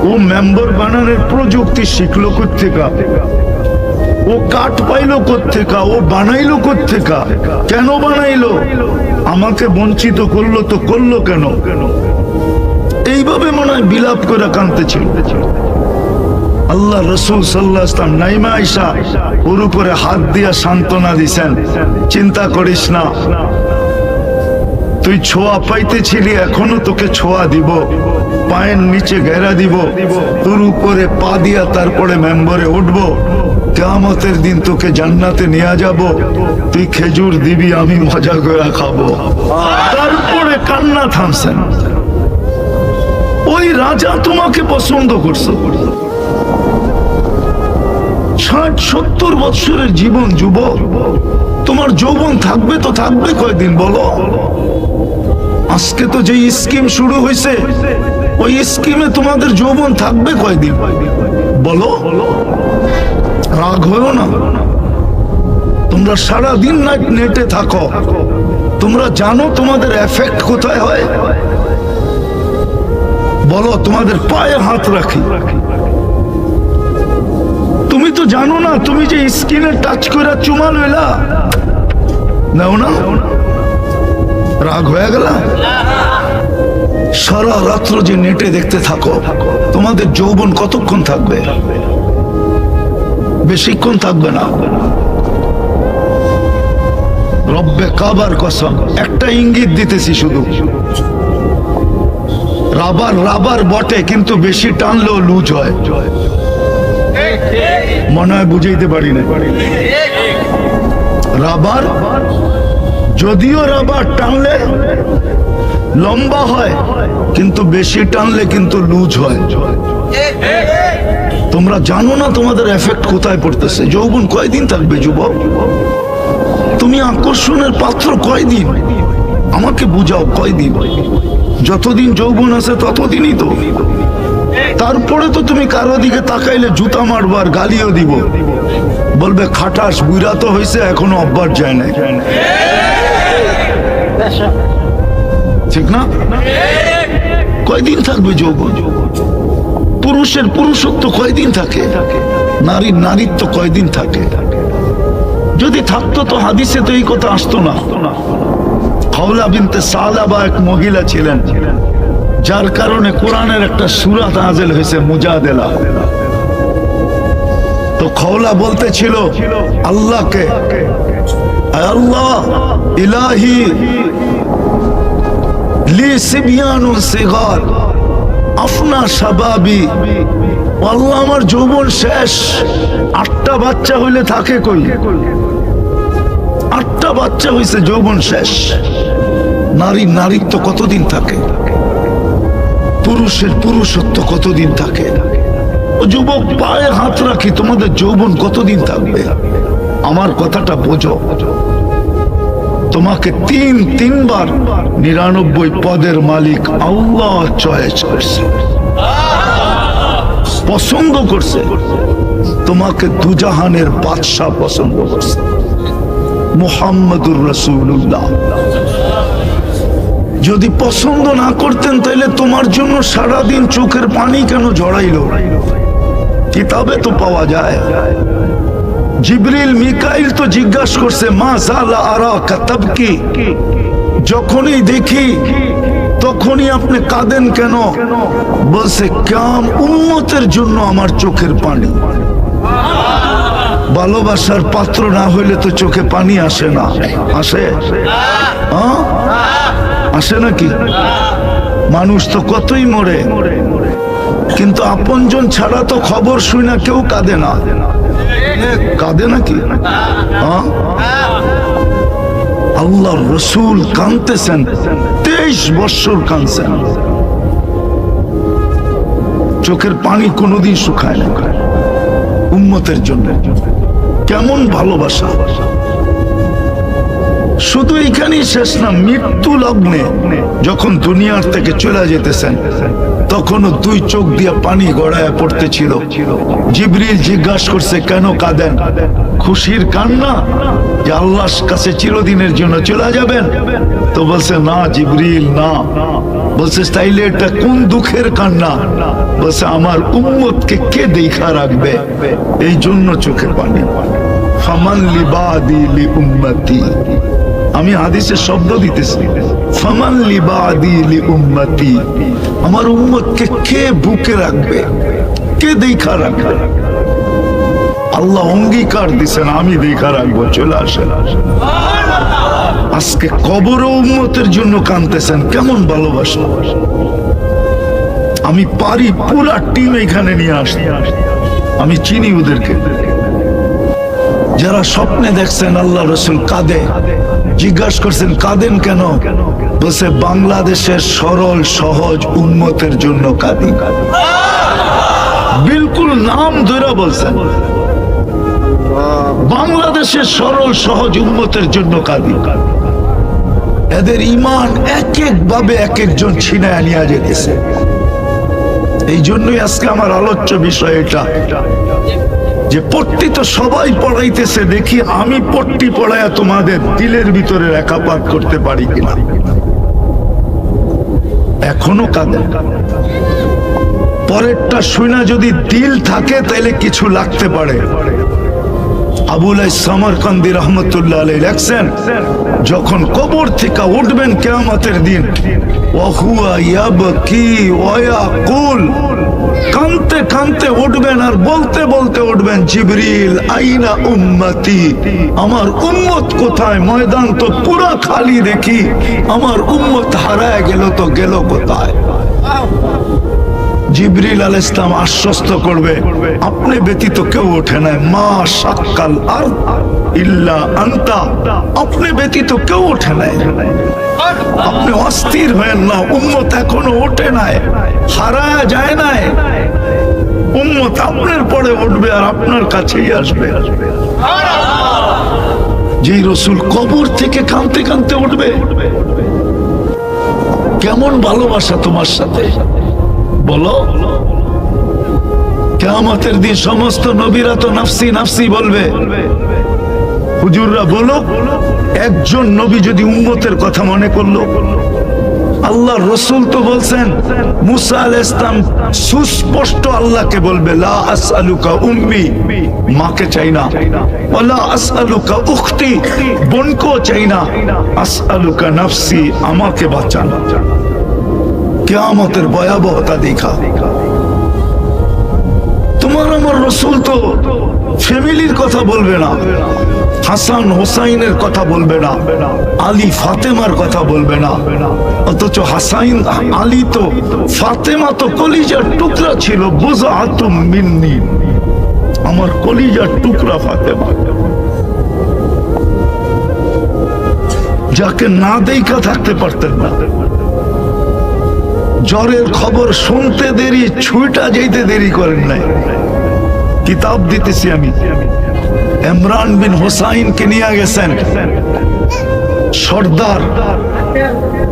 ও মেম্বার বানানোর প্রযুক্তি শিখলো কোত্থেকা, ও কাঠ পাইলো কোত্থেকা, ও বানাইলো কোত্থেকা, কেন বানাইলো, আমাকে বঞ্চিত করলো তো করলো কেন? এইভাবে মনে হয় বিলাপ করে কানতে ছিল। আল্লাহ রসুল সাল্লাল্লাহু আলাইহি ওয়াসাল্লাম নাইমা আয়েশা ওর উপরে হাত দিয়া সান্ত্বনা দিছেন, চিন্তা করিস না, তুই ছোঁয়া পাইতেছিলি, এখনো তোকে ছোঁয়া দিব, পায়ের নিচে ঘেরা দিব, তোর উপরে পা দিয়া তারপরে মেম্বরে উঠবো, কিয়ামতের দিন তোকে জান্নাতে নিয়ে যাব, তুই খেজুর দিবি, আমি মজা করে খাবো। তারপরে কান্না থামছেন। ওই রাজা তোমাকে পছন্দ করছে। 60-70 বছরের জীবন, যুবক, তোমার যৌবন থাকবে তো থাকবে কয়দিন বলো? আজকে তো যে স্কিম শুরু হয়েছে, ওই স্কিমে তোমাদের যৌবন থাকবে কয়দিন বলো? রাগ হয়েও না, তোমরা সারাদিন নেটে থাকো, তোমরা জানো তোমাদের এফেক্ট কোথায় হয়? বলো, তোমাদের পায়ে হাত রাখি, তুমি তো জানো না, তুমি যে স্কিনে টাচ করে চুমা লইলা, নাও না, রাগ হয়ে গেল? সারা রাত্র যে নেটে দেখতে থাকো, তোমাদের যৌবন কতক্ষণ থাকবে? বেশিক্ষণ থাকবে না। রব্বে কাবার কসম, একটা ইঙ্গিত দিতেছি শুধু। রাবার রাবার বটে, কিন্তু বেশি টানলেও লুজ হয়। মনে হয় বুঝাইতে পারি না। রাবার যদিও রাবার টানলে লম্বা হয়, কিন্তু বেশি টানলে কিন্তু লুজ হয়। তোমরা জানো না তোমাদের এফেক্ট কোথায় পড়তেছে। যৌবন কয়দিন থাকবে যুবক? তুমি আকর্ষণের পাত্র কয়দিন? আমাকে বুঝাও কয়দিন? যতদিন যৌবন আছে ততদিনই তো। তারপরে তো তুমি কারো দিকে তাকাইলে জুতা মারবার, গালিও দিব, বলবে খাটাস, বুইরা তো হয়েছে এখনো অভ্যাস যায় না। ঠিক না? কয়দিন থাকবে যৌবন? পুরুষের পুরুষত্ব কয়দিন থাকে? নারীর নারীত্ব কয়দিন থাকে? যদি থাকতো তো হাদিসে তো এই কথা আসতো না। খাওলা বিনতে সালাবা এক মহিলা ছিলেন, যার কারণে কোরআনের একটা সূরা নাযিল হয়েছে, মুজাদেলা। তো খাওলা বলতেছিল আল্লাহকে, আল্লাহ ইলাহি লি সিবিয়ানুন সিগার আফনা শাবাবি, আল্লাহ আমার যৌবন শেষ। 8টা বাচ্চা হইলে থাকে কই? 8টা বাচ্চা হইছে, যৌবন শেষ। নারীর নারীত্ব কতদিন থাকে? পুরুষের পুরুষত্ব কতদিন থাকে? ও যুবক, পায়ে হাত রাখি, তোমাদের যৌবন কতদিন থাকবে? আমার কথাটা বোঝো। তোমাকে তিনবার 99 পদের মালিক আল্লাহ চয়েস করছে, পছন্দ করছে। তোমাকে দুজাহানের বাদশাহ পছন্দ করছে, মুহাম্মদুর রাসূলুল্লাহ। যদি পছন্দ না করতেন তাহলে তোমার জন্য সারাদিন চোখের পানি কেন ঝরাইলো? কিতাবে তো পাওয়া যায়। জিবরিল মিকাইল তো জিজ্ঞাসা করছে, মা জালা আরাকা তাবকি, যখনই দেখি তখনই আপনি কাঁদেন কেন? বলছে কাম উম্মতের জন্য আমার চোখের পানি। ভালোবাসার পাত্র না হইলে তো চোখে পানি আসে না। আসে? আসে নাকি? মানুষ তো কতই মরে, কিন্তু আপনজন ছাড়া তো খবর শুই না কেউ কাঁদে না। কাঁদে নাকি? আল্লাহর রাসূল কাঁদতেছেন, 23 বছর কাঁদছেন, চোখের পানি কোনোদিন শুকায় না উম্মতের জন্য। কেমন ভালোবাসা! শুধু এখানেই শেষ না, মৃত্যু লগ্নে যখন দুনিয়ার থেকে চলে যেতেছেন, তখনও 2 চোখ দিয়ে পানি গড়ায় পড়তেছিল। জিবরিল জিজ্ঞাসা করছে, কেন কাঁদেন? খুশির কান্না যে আল্লাহর কাছে চিরদিনের জন্য চলে যাবেন? তো বলছে না জিবরিল, না। বলছে তাইলে এটা কোন দুঃখের কান্না? বলছে আমার উম্মতকে কে দেখা রাখবে, এই জন্য চোখে পানি। ফামান লিবাদি লি উম্মতি, আমি হাদিসের শব্দ দিতেছি, ফামান লিবাদি লি উম্মতি, আমার উম্মতকে কে বুকে রাখবে, কে দেখা রাখবে? আল্লাহ অঙ্গীকার দিছেন, আমি দেখা রাখবো, চলে আসেন। আজকে কবর উম্মতের জন্য কাঁদতেছেন, কেমন ভালোবাসা! আমি পারি পুরা টিম এখানে নিয়ে আসতে, আমি চিনি ওদেরকে। যারা স্বপ্নে দেখছেন আল্লাহ রাসূল কাঁদে, জিজ্ঞাসা করছেন কাঁদেন কেন? বলছে বাংলাদেশের সরল সহজ উম্মতের জন্য কাঁদি। বিলকুল নাম ধরে বলছেন, বাংলাদেশের সরল সহজ উম্মতের জন্য কাঁদি। এদের ঈমান এক এক ভাবে এক একজন ছিনায় নিয়ে যেতেছে। এই জন্যই আজকে আমার আলোচ্য বিষয় এটা, যে পট্টি তো সবাই পড়াইতেছে, দেখি আমি পট্টি পড়াইয়া তোমাদের দিলের ভিতরে রেখাপাত করতে পারি কিনা। এখনো কাঁদে। পরেরটা শুনা যদি দিল থাকে তাহলে কিছু লাগতে পারে। আবুল সামরকান্দি রহমতুল্লাহ আলাইহি লেখছেন, যখন কবর থেকে উঠবেন কিয়ামতের দিন, ওয়া হুয়া ইয়াবকি ওয়া ইয়াকুল, কাঁদতে কাঁদতে উঠবেন আর বলতে বলতে উঠবেন, জিবরিল আইনা উম্মতি, আমার উম্মত কোথায়? ময়দান তো পুরা খালি দেখি, আমার উম্মত হারায় গেল তো গেল কোথায়? জিবরিল আলাইহিস সালাম আশ্বস্ত করবে, আপনি ব্যতীত কেউ ওঠে নাই, মা শাক্কাল আরদ ইল্লা আনতা, আপনি ব্যতীত কেউ ওঠে নাই। আপনি অস্থির হয়েন না, উম্মত এখনো ওঠে নাই, হারায় যায় নাই। উম্মত আপনার পরে উঠবে আর আপনার কাছেই আসবে। যে রসুল কবর থেকে কাঁদতে কাঁদতে উঠবে, কেমন ভালোবাসা তোমার সাথে বলো। কিয়ামতের দিন সমস্ত নবীরা তো নাফসি নাফসি বলবে। হুজুররা বলো, একজন নবী যদি উম্মতের কথা মনে করলো, আল্লাহর রাসূল তো বলছেন, মুসা আলাইহিস সালাম সুস্পষ্ট আল্লাহকে বলবে, লা আসআলুকা উম্মি, মাকে চাই না, ওয়ালা আসআলুকা উখতি, বোনকেও চাই না, আসআলুকা নাফসি, আমাকে বাঁচান। কিয়ামতের ভয়াবহতা দেখা। তোমার আমার রাসূল তো ফ্যামিলির কথা বলবে না, হাসান হোসাইনের কথা বলবে না, আলী ফাতেমার কথা বলবে না, অথচ হাসাইন আলী তো, ফাতেমা তো কলিজার টুকরা ছিল, বুযআতুম মিন্নি, আমার কলিজার টুকরা ফাতেমা, যাকে না দেখা থাকতে পারতেন না। জ্বরের খবর শুনতে দেরি, ছুঁটা যেতে দেরি করেন নাই। কিতাব দিতেছি আমি, ইমরান বিন হুসাইনকে নিয়ে গেছেন সর্দার,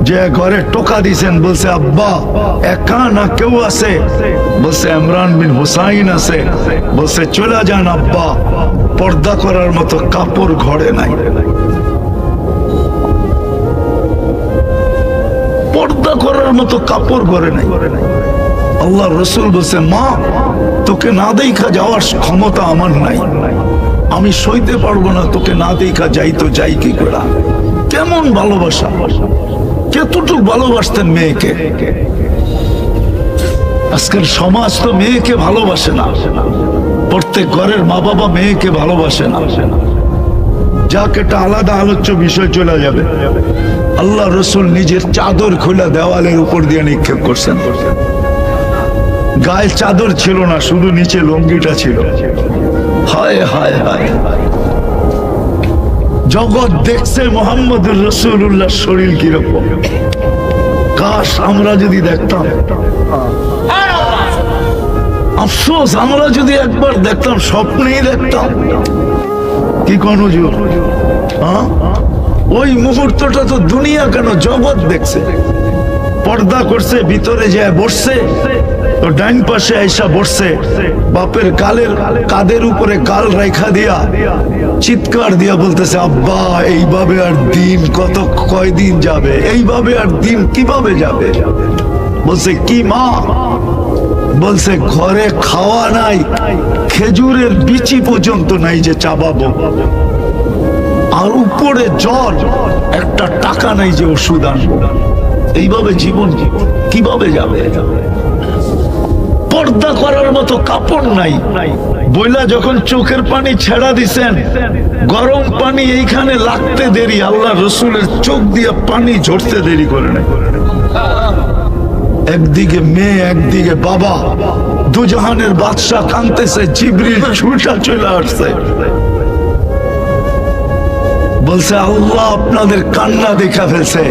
যে ঘরে টোকা দিয়েছেন, বলছে আব্বা একা না কেউ আছে? বলছে ইমরান বিন হুসাইন আছে। বলছে চলে যান আব্বা, পর্দা করার মতো কাপড় ঘরে নাই। পর্দা করার মতো কাপড় ঘরে নাই। আল্লাহ রাসূল বলছে, মা তোকে না দেখা যাওয়ার ক্ষমতা আমার নাই, আমি সইতে পারবো না, তোকে না দেখা যাই তো যাই কি করে। কেমন ভালোবাসা, কতটুকু ভালোবাসতেন মেয়েকে। আজকের সমাজ তো মেয়েকে ভালোবাসে না, প্রত্যেক ঘরের মা বাবা মেয়েকে ভালোবাসে না। যাক, এটা আলাদা আলোচ্য বিষয়, চলে যাবে। আল্লাহ রাসূল নিজের চাদর খুলে দেওয়ালের উপর দিয়ে নিক্ষেপ করছেন। গায়ে চাদর ছিল না, শুধু নিচে লুঙ্গিটা ছিল। হায় হায় হায়, জগৎ দেখছে মুহাম্মদুর রাসূলুল্লাহর শরীর কিরকম। কাশ আমরা যদি দেখতাম, আফসোস আমরা যদি একবার দেখতাম, স্বপ্নেই দেখতাম। কি কোন হুজুর, ওই মুহূর্তটা তো দুনিয়া কেন জগৎ দেখছে। পর্দা করছে, ভিতরে যায় বসছে, তো ডাইন পাশে আইসা বসছে, বাপের কাদের উপরে গাল রেখা দিয়া চিৎকার দিয়া বলতেছে, আব্বা এইভাবে আর দিন কয়দিন যাবে, এইভাবে আর দিন কিভাবে যাবে? বলছে কি মা? বলছে ঘরে খাওয়া নাই, খেজুরের বিচি পর্যন্ত নাই যে চাবাবো, আর উপরে জ্বর, একটা টাকা নাই যে ওষুধ আনবো। এইভাবে জীবন কিভাবে যাবে? পর্দা করার মতো কাপড় নাই। বইলা যখন চোখের পানি ছেড়া দিছেন, গরম পানি এইখানে লাগতে দেরি, আল্লাহ রাসূলের চোখ দিয়ে পানি ঝরতে দেরি করে নাই। একদিকে মেয়ে, একদিকে বাবা, দুজাহানের বাদশা কাঁদতেছে, জিবরিল ছুটা চলে আসছে, বলছে আল্লাহ আপনাদের কান্না দেখা ফেলছে।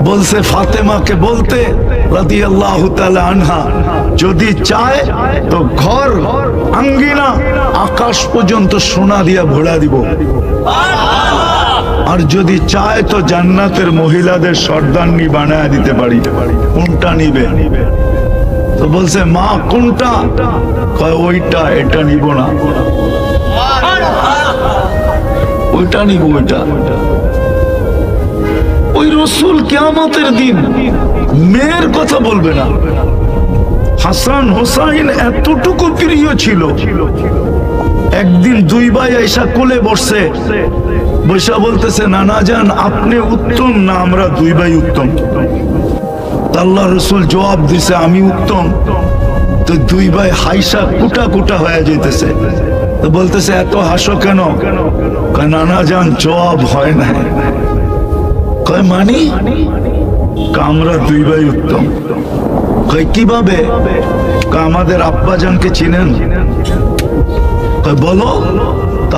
বলছে ফাতেমাকে বলতে রাদিয়াল্লাহু তাআলা আনহা, যদি চায় তো ঘর আঙ্গিনা আকাশ পর্যন্ত সোনা দিয়া ভরা দিব, আর যদি চায় তো জান্নাতের মহিলাদের সর্দারনি বানায় দিতে পারি, কোনটা নিবে? তো বলছে মা কোনটা? কয় ওইটা, এটা নিব না, ওইটা নিব, ওইটা। ওই রাসূল কিয়ামতের দিন মেয়ের কথা বলবে না। হাসান হোসাইন এতটুকু প্রিয় ছিল, একদিন দুই ভাই আইসা কোলে বসছে, বৈশা বলতেছে, নানা জান আপনি উত্তম না আমরা দুই ভাই উত্তম? আল্লাহ রাসূল জবাব দিছে, আমি উত্তম। তো দুই ভাই হাইসা কুটা কুটা হয়ে যেতেছে। তো বলতেছে এত হাসো কেন? কয় নানা জান জবাব হয় না। কয় মানি? আমরা দুই ভাই উত্তম। কয় কিভাবে? আমাদের আব্বা জানকে চিনেন? কয় বলো।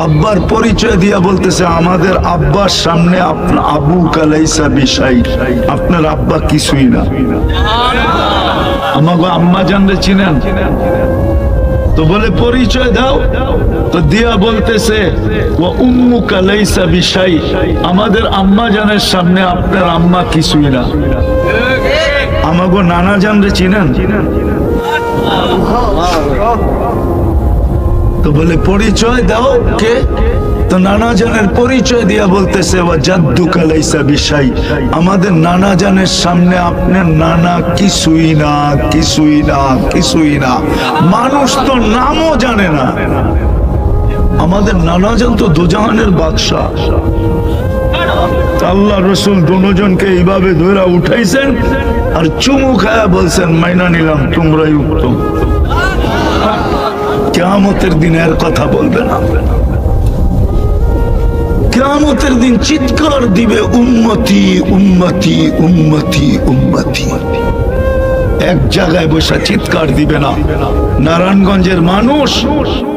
আব্বার পরিচয় দিয়া বলতেছে আমাদের আব্বার সামনে আপনার আবু কালাইসা বিষয়, আপনার আব্বা কিছুই না। আমাকে আম্মা জানলে চিনেন? তো বলে পরিচয় দাও। তো দিয়া বলতেছে ও উম্মু কালাইসা বিষয়, আমাদের আম্মা জানের সামনে আপনার আম্মা কিছুই না। আমাকে নানা জানলে চিনেন? তো বলে পরিচয় দাও। কে? তো নানা জানের পরিচয় দিয়া বলতেছে ও জাদ্দু কালাইসা বিষয়, আমাদের নানা জানের সামনে আপনার নানা কিছুই না, কিছুই না, কিছুই না। মানুষ তো নামও জানে না। আমাদের নানা জান তো দুজাহানের বাদশাহ। আল্লাহ রসুল দুজনকে এইভাবে ধরে উঠাইছেন আর চুমু খায়া বলছেন মাইনা নিলাম, তোমরাই উত্তম। কিয়ামতের দিনের কথা বলবে না। কিয়ামতের দিন চিৎকার দিবে উম্মতি উম্মতি উম্মতি উম্মতি। এক জায়গায় বসে চিৎকার দিবে না। নারায়ণগঞ্জের মানুষ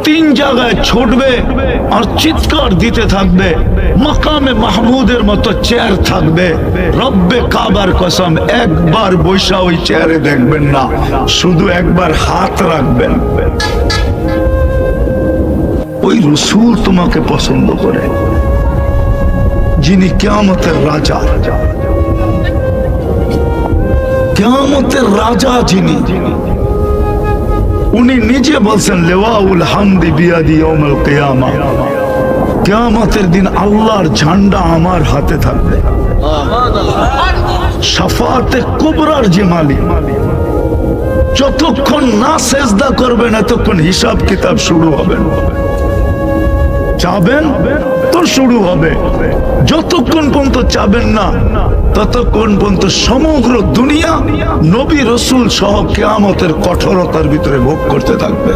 3 জায়গায় ছুটবে আর চিৎকার দিতে থাকবে। মাকামে মাহমুদের মতো চেয়ার থাকবে। রব্বে কাবার কসম, একবার বৈশা ওই চেয়ারে দেখবেন না, শুধু একবার হাত রাখবেন। ওই রসূল তোমাকে পছন্দ করে, যিনি কিয়ামতের রাজা। কিয়ামতের রাজা যিনি, উনি নিজে বলছেন লিওয়াউল হামদি বিয়াদি ইয়াউমুল কিয়ামা, কিয়ামতের দিন আল্লাহর ঝান্ডা আমার হাতে থাকবে। শাফাআতে কুবরার যে মালিক, যতক্ষণ না সেজদা করবেন এতক্ষণ হিসাব কিতাব শুরু হবে। চাবেন তো শুরু হবে, যতক্ষণ পর্যন্ত চাবেন না ততক্ষণ পর্যন্ত সমগ্র দুনিয়া নবী রসুল সহ কিয়ামতের কঠোরতার ভিতরে ভোগ করতে থাকবে।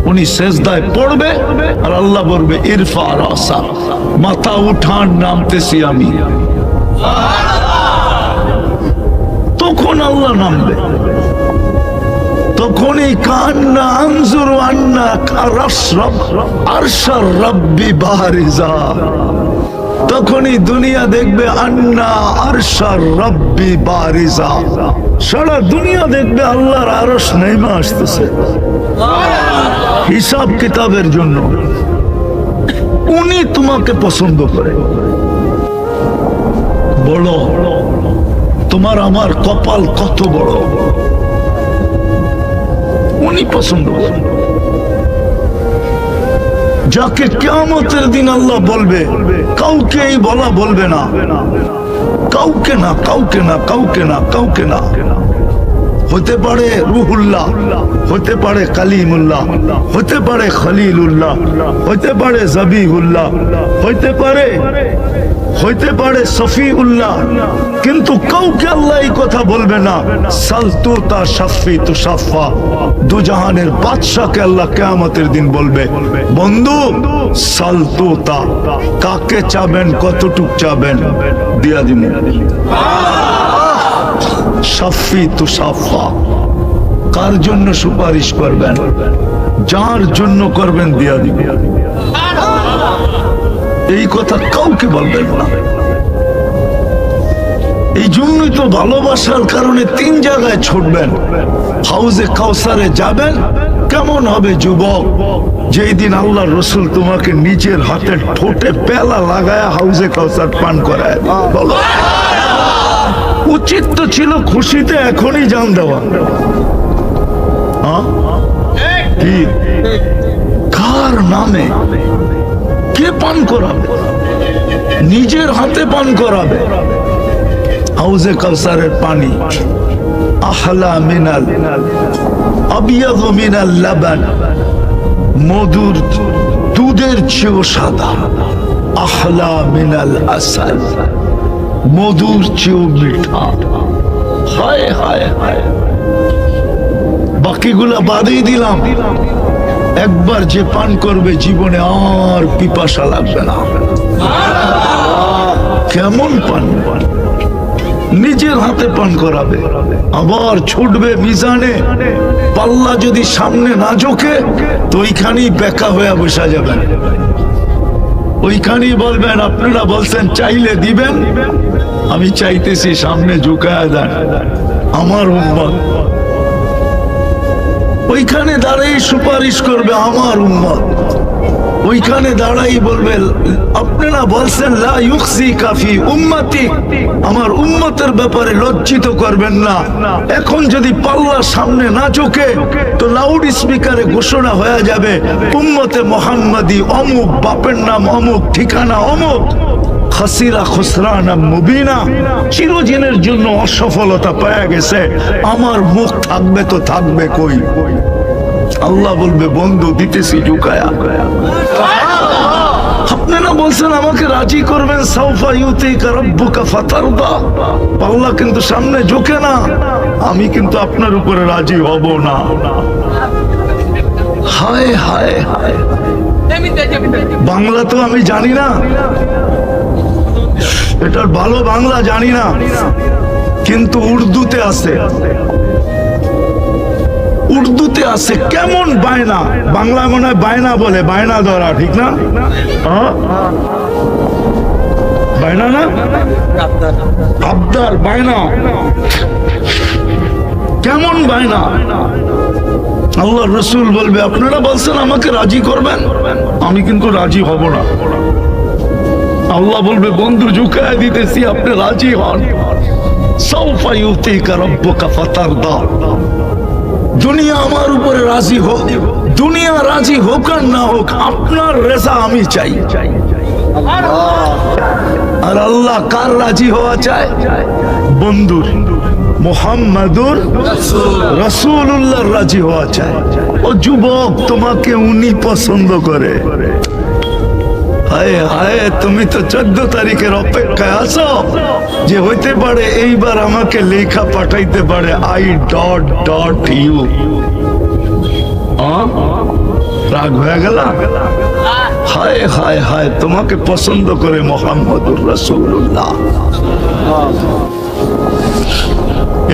উনি সেজদায় পড়বে আর আল্লাহ বলবে ইরফা রাসা, মাথা উঠান, নামতেছি আমি। তখন আল্লাহ নামবে। তখনই কান্না আনজুরু আন্না কারাশরাব আরশার রাব্বি বারিজা, তখনই দুনিয়া দেখবে আন্না আরশার রাব্বি বারিজা। সারা দুনিয়া দেখবে আল্লাহর আরশ নেমে আসতেছে হিসাব কিতাবের জন্য। উনি তোমাকে পছন্দ করে। বলো তোমার আমার কপাল কত বড়, উনি পছন্দ করেন। যাকে কিয়ামতের দিন আল্লাহ বলবে, কাউকে এই বলা বলবে না, কাউকে না, কাউকে না, কাউকে না, কাউকে না। হতে পারে রুহুল্লাহ, হতে পারে কালিমুল্লাহ, হতে পারে খলিলুল্লাহ, হতে পারে জবিহুল্লাহ, হতে পারে সফিউল্লাহ, কিন্তু কাউকে আল্লাহ এই কথা বলবে না সালতুতা শাফি তুশাফা। দুজাহানের বাদশাকে আল্লাহ কিয়ামতের দিন বলবে বন্ধু সালতুতা, কাকে চাবেন, কতটুক চাবেন, দিয়া দিবেন। শাফি তুশাফা, কার জন্য সুপারিশ করবেন, যার জন্য করবেন দিয়া দিবেন। এই কথা কাউকে বলবেন না। এই জন্যই তো ভালোবাসার কারণে 3 জায়গায় ছুটবেন। হাউজে কাউসারে যাবেন। কেমন হবে যুবক, যেই দিন আল্লাহ রসুল তোমাকে নিজের হাতে ঠোঁটে পেলা লাগায় হাউজে কাউসার পান করায়। বলো উচিত তো ছিল খুশিতে এখনই জান দেওয়া। কি কার নামে কে পান করাবে? নিজের হাতে পান করাবে। হাউজে কাউসারের পানি আহলা মিনাল আবিয়াদু মিনাল লাবান, মধুর দুধের চেয়েও সাদা। আহলা মিনাল আসাল, মধুর চেয়েও মিঠা। হায় হায় হায়, বাকিগুলা বাদই দিলাম, একবার যে পান করবে জীবনে আর পিপাসা লাগবে না। কেমন পান? নিজের হাতে পান করাবে, আবার ছুটবে মিজানে। পাল্লা যদি সামনে না ঝোঁকে তো ওইখানেই বেকা হয়ে বসা যাবেন, ওইখানেই বলবেন আপনারা বলছেন চাইলে দিবেন, আমি চাইতেছি সামনে ঝুঁকায় দেন আমার উম্মত। ওইখানে দাঁড়াই সুপারিশ করবে আমার উম্মত, ওইখানে দাঁড়াই বলবে আপনারা বলছেন লা ইউখজি কাফি উম্মতি, আমার উম্মতের ব্যাপারে লজ্জিত করবেন না। এখন যদি পাল্লা সামনে না চোখে তো লাউড স্পিকারে ঘোষণা হয়ে যাবে উম্মতে মুহাম্মাদি অমুক, বাপের নাম অমুক, ঠিকানা অমুক, খাসিরা খুসরানা মুবিনা, চিরদিনের জন্য অসফলতা পাওয়া গেছে। আমার মুখ থাকবে তো থাকবে কই? আল্লাহ বলবে বন্ধু দিতেছি ঝুঁকায়া। আপনারা বলছেন আমাকে রাজি করবেন, সাউফা ইউতিকা রাব্বুকা ফাতারদা, আল্লাহ কিন্তু সামনে ঝুঁকে না, আমি কিন্তু আপনার উপরে রাজি হব না। হায় হায় হায়, বাংলা তো আমি জানি না, এটার ভালো বাংলা জানি না, কিন্তু উর্দুতে আছে, উর্দুতে আছে। কেমন বায়না, বাংলা মনে হয় বায়না বলে, বায়না ধরা, ঠিক না? বায়না না, আবদার, বায়না। কেমন বায়না? আল্লাহ রসুল বলবে আপনারা বলছেন আমাকে রাজি করবেন, আমি কিন্তু রাজি হব না। আল্লাহ বলবে বন্ধু ঝুঁকায় দিতেছি, আপনি রাজি হন। সাউফা ইউতিকা রাব্বুকা ফাতারদা, দুনিয়া আমার উপরে রাজি হোক, দুনিয়া রাজি হোক আর না হোক, আপনার রেজা আমি চাই। আর আল্লাহ কার রাজি হওয়া চায়? বন্ধুর, মুহাম্মাদুর রাসূলুল্লাহ রাজি হওয়া চায়। ও যুবক, তোমাকে উনি পছন্দ করে। হায় হায়, তুমি তো 14 তারিখের অপেক্ষায় আছো যে হইতে পারে এইবার আমাকে লেখা পাঠাইতে পারে I.U। রাগ হয়ে গেল? হায় হায় হায়, তোমাকে পছন্দ করে মুহাম্মাদুর রাসূলুল্লাহ।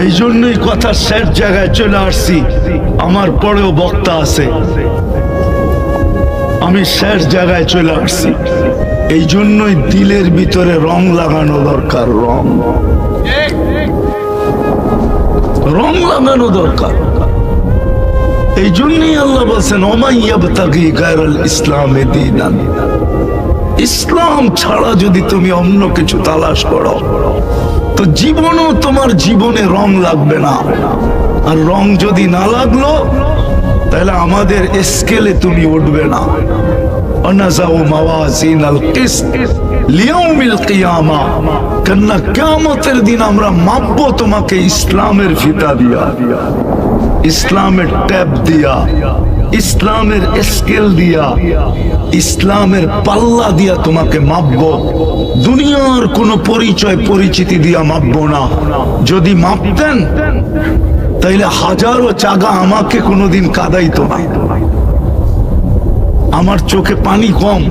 এই জন্যই কথা শেষ জায়গায় চলে আসছি, আমার পরেও বক্তা আছে, আমি শেষ জায়গায় চলে আসছি। এই জন্যই দিলের ভিতরে রং লাগানো দরকার, রং রং লাগানো দরকার। এই জন্যই আল্লাহ বলছেন ওমা ইয়াবতাগি গায়রাল ইসলামে দীনান, ইসলাম ছাড়া যদি তুমি অন্য কিছু তালাশ করো তো জীবনও তোমার জীবনে রং লাগবে না। আর রং যদি না লাগলো তাহলে আমাদের স্কেলে তুমি উঠবে না। অনাযাউ মাওয়াজিনাল কিসত লিয়াউমিল কিয়ামা, কেননা কিয়ামতের দিন আমরা মাপবো তোমাকে ইসলামের ফিতা দিয়া, ইসলামের ট্যাপ দিয়া, ইসলামের স্কেল দিয়া, ইসলামের পাল্লা দিয়া তোমাকে মাপবো। দুনিয়ার কোনো পরিচয় পরিচিতি দিয়া মাপবো না। যদি মাপতেন তাইলে হাজারো চাগা আমাকে কোনোদিন কাঁদাইতো না। আমার চোখে পানি কম,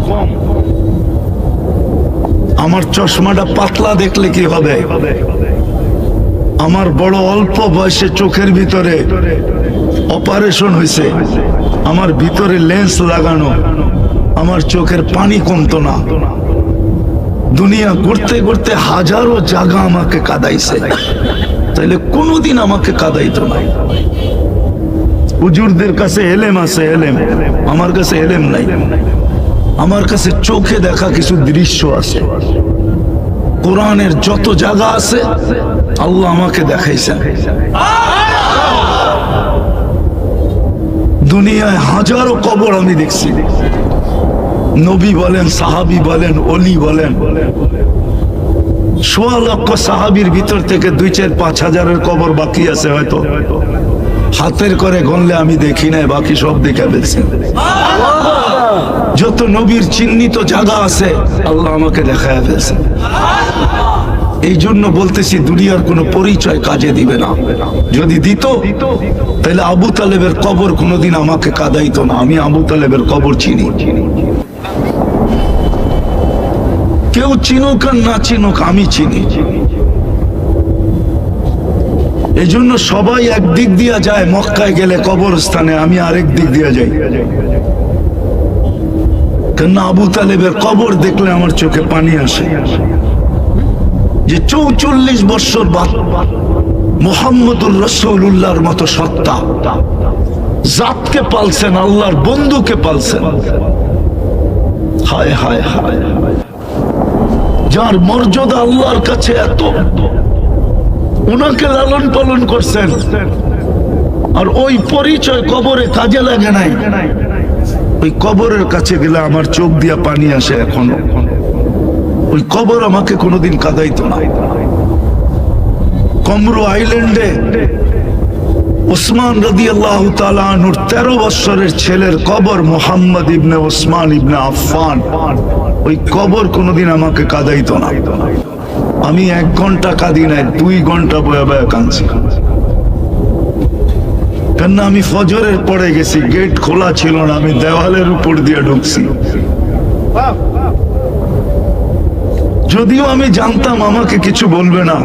আমার চশমাটা পাতলা দেখলে কি হবে? আমার বড় অল্প বয়সে চোখের ভিতরে অপারেশন হয়েছে, আমার ভিতরে লেন্স লাগানো, আমার চোখের পানি কমতো না। দুনিয়া করতে করতে হাজারো জায়গা আমাকে কাঁদাইছে, তাইলে কোনোদিন আমাকে কাঁদাইতো না। হুজুরদের কাছে এলেম আছে, এলেম, আমার কাছে এলেম নাই। আমার কাছে চোখে দেখা কিছু দৃশ্য আছে। কোরআনের যত জায়গা আছে আল্লাহ আমাকে দেখাইছেন। দুনিয়ায় হাজারো কবর আমি দেখছি, নবী বলেন, সাহাবী বলেন, ওলি বলেন। ১৬ লক্ষ সাহাবীর ভিতর থেকে ২-৪-৫ হাজারের কবর বাকি আছে, হয়তো হাতের করে গণলে আমি দেখি নাই, বাকি সব দেখে ফেলছি। যত নবীর চিহ্নিত জায়গা আছে আল্লাহ আমাকে দেখায় ফেলছে। এই জন্য বলতেছি দুনিয়ার কোনো পরিচয় কাজে দিবে না। যদি দিত তাহলে আবু তালেবের কবর কোনোদিন আমাকে কাঁদাইতো না। আমি আবু তালেবের কবর চিনি। কেউ চিনুক আর না চিনুক, আমি চিনি। এই জন্য সবাই একদিক দিয়া যায় মক্কায় গেলে কবরস্থানে, আমি আরেক দিক দিয়া যাই। কেননা আবু তালেবের কবর দেখলে আমার চোখে পানি আসে। যে ৪৪ বছর বাদ মুহাম্মদুর রাসূলুল্লাহর মতো সত্তা, জাতকে পালছেন, আল্লাহর বন্ধুকে পালছেন। হায় হায় হায়, যার মর্যাদা আল্লাহর কাছে এত, ওনাকে লালন পালন করছেন, আর ওই পরিচয় কবরে কাজে লাগে নাই। ওই কবরের কাছে গেলে আমার চোখ দিয়া পানি আসে এখনো। ওই কবর আমাকে কোনোদিন কাঁদাইতো না। কমরু আইল্যান্ডে উসমান রাদিয়াল্লাহু তাআলা আনহুর 13 বছরের ছেলের কবর, মুহাম্মদ ইবনে উসমান ইবনে আফফান। ওই কবর কোনোদিন আমাকে কাঁদাইতো না। আমি 1 ঘন্টা কাঁদি নাই, 2 ঘন্টা বয়ে বয়ে কাঁদছি। কেননা আমি ফজরের পরে গেছি, গেট খোলা ছিল না, আমি দেওয়ালের উপর দিয়ে ঢুকছি। যদিও আমি জানতাম আমাকে কিছু বলবে না,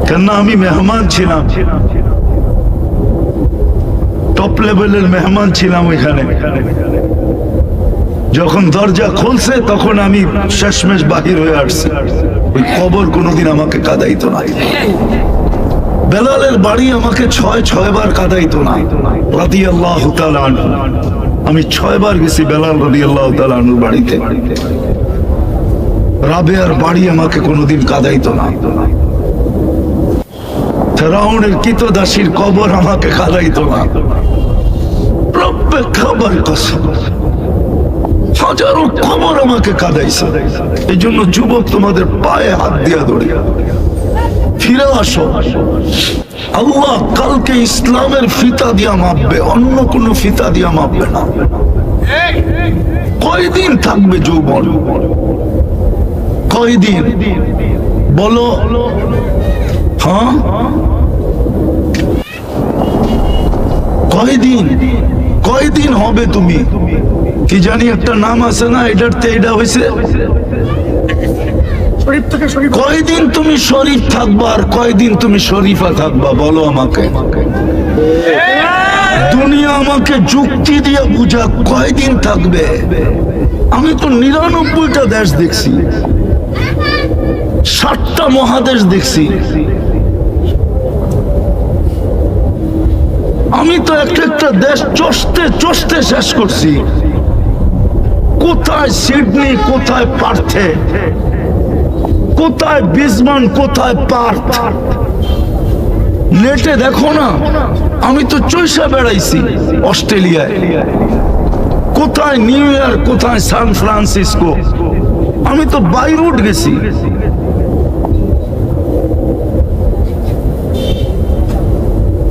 কেননা আমি মেহমান ছিলাম, টপ লেভেলের মেহমান ছিলাম ওইখানে। যখন দরজা খুলছে তখন আমি শেষমেশ বাহির হয়ে আসছি। ওই কবর কোনোদিন আমাকে কাঁদাইতো না। বেলালের বাড়ি আমাকে 6 বার কাঁদাইতো না রাদিয়াল্লাহু তাআলা আনহু। আমি 6 বার গেছি বেলাল রাদিয়াল্লাহু তাআলা আনহুর বাড়িতে। রাবেয়ার বাড়ি আমাকে কোনোদিন কাঁদাইতো না। ফেরাউনের কৃতদাসীর কবর আমাকে কাঁদাইতো না। রব্বে খাবার কসম, হাজারো কবর আমাকে কাঁদাইছে। এই জন্য যুবক, তোমাদের পায়ে হাত দিয়া ধরে ফিরে আসো। আল্লাহ কালকে ইসলামের ফিতা দিয়া মাপবে, অন্য কোন ফিতা দিয়া মাপবে না। কয়দিন থাকবে যৌবন? কয়দিন বলো? হ্যাঁ, কয়দিন? কয়দিন হবে? তুমি কি জানি একটা নাম আছে না, এটাতে এটা হয়েছে। কয়দিন তুমি শরীফ থাকবা আর কয়দিন তুমি শরীফা থাকবা? বলো আমাকে। দুনিয়া আমাকে যুক্তি দিয়ে বুঝা কয়দিন থাকবে। আমি তো ৯৯টা দেশ দেখছি, ৭টা মহাদেশ দেখছি। আমি তো একটা দেশ চষতে চষতে শেষ করছি। কোথায় সিডনি, কোথায় পার্থে, কোথায় বিসমান, কোথায় পার্থ, নেটে দেখো না। আমি তো চৈশা বেড়াইছি অস্ট্রেলিয়ায়, কোথায় নিউ ইয়র্ক, কোথায় সান ফ্রান্সিসকো। আমি তো বাইরুট গেছি।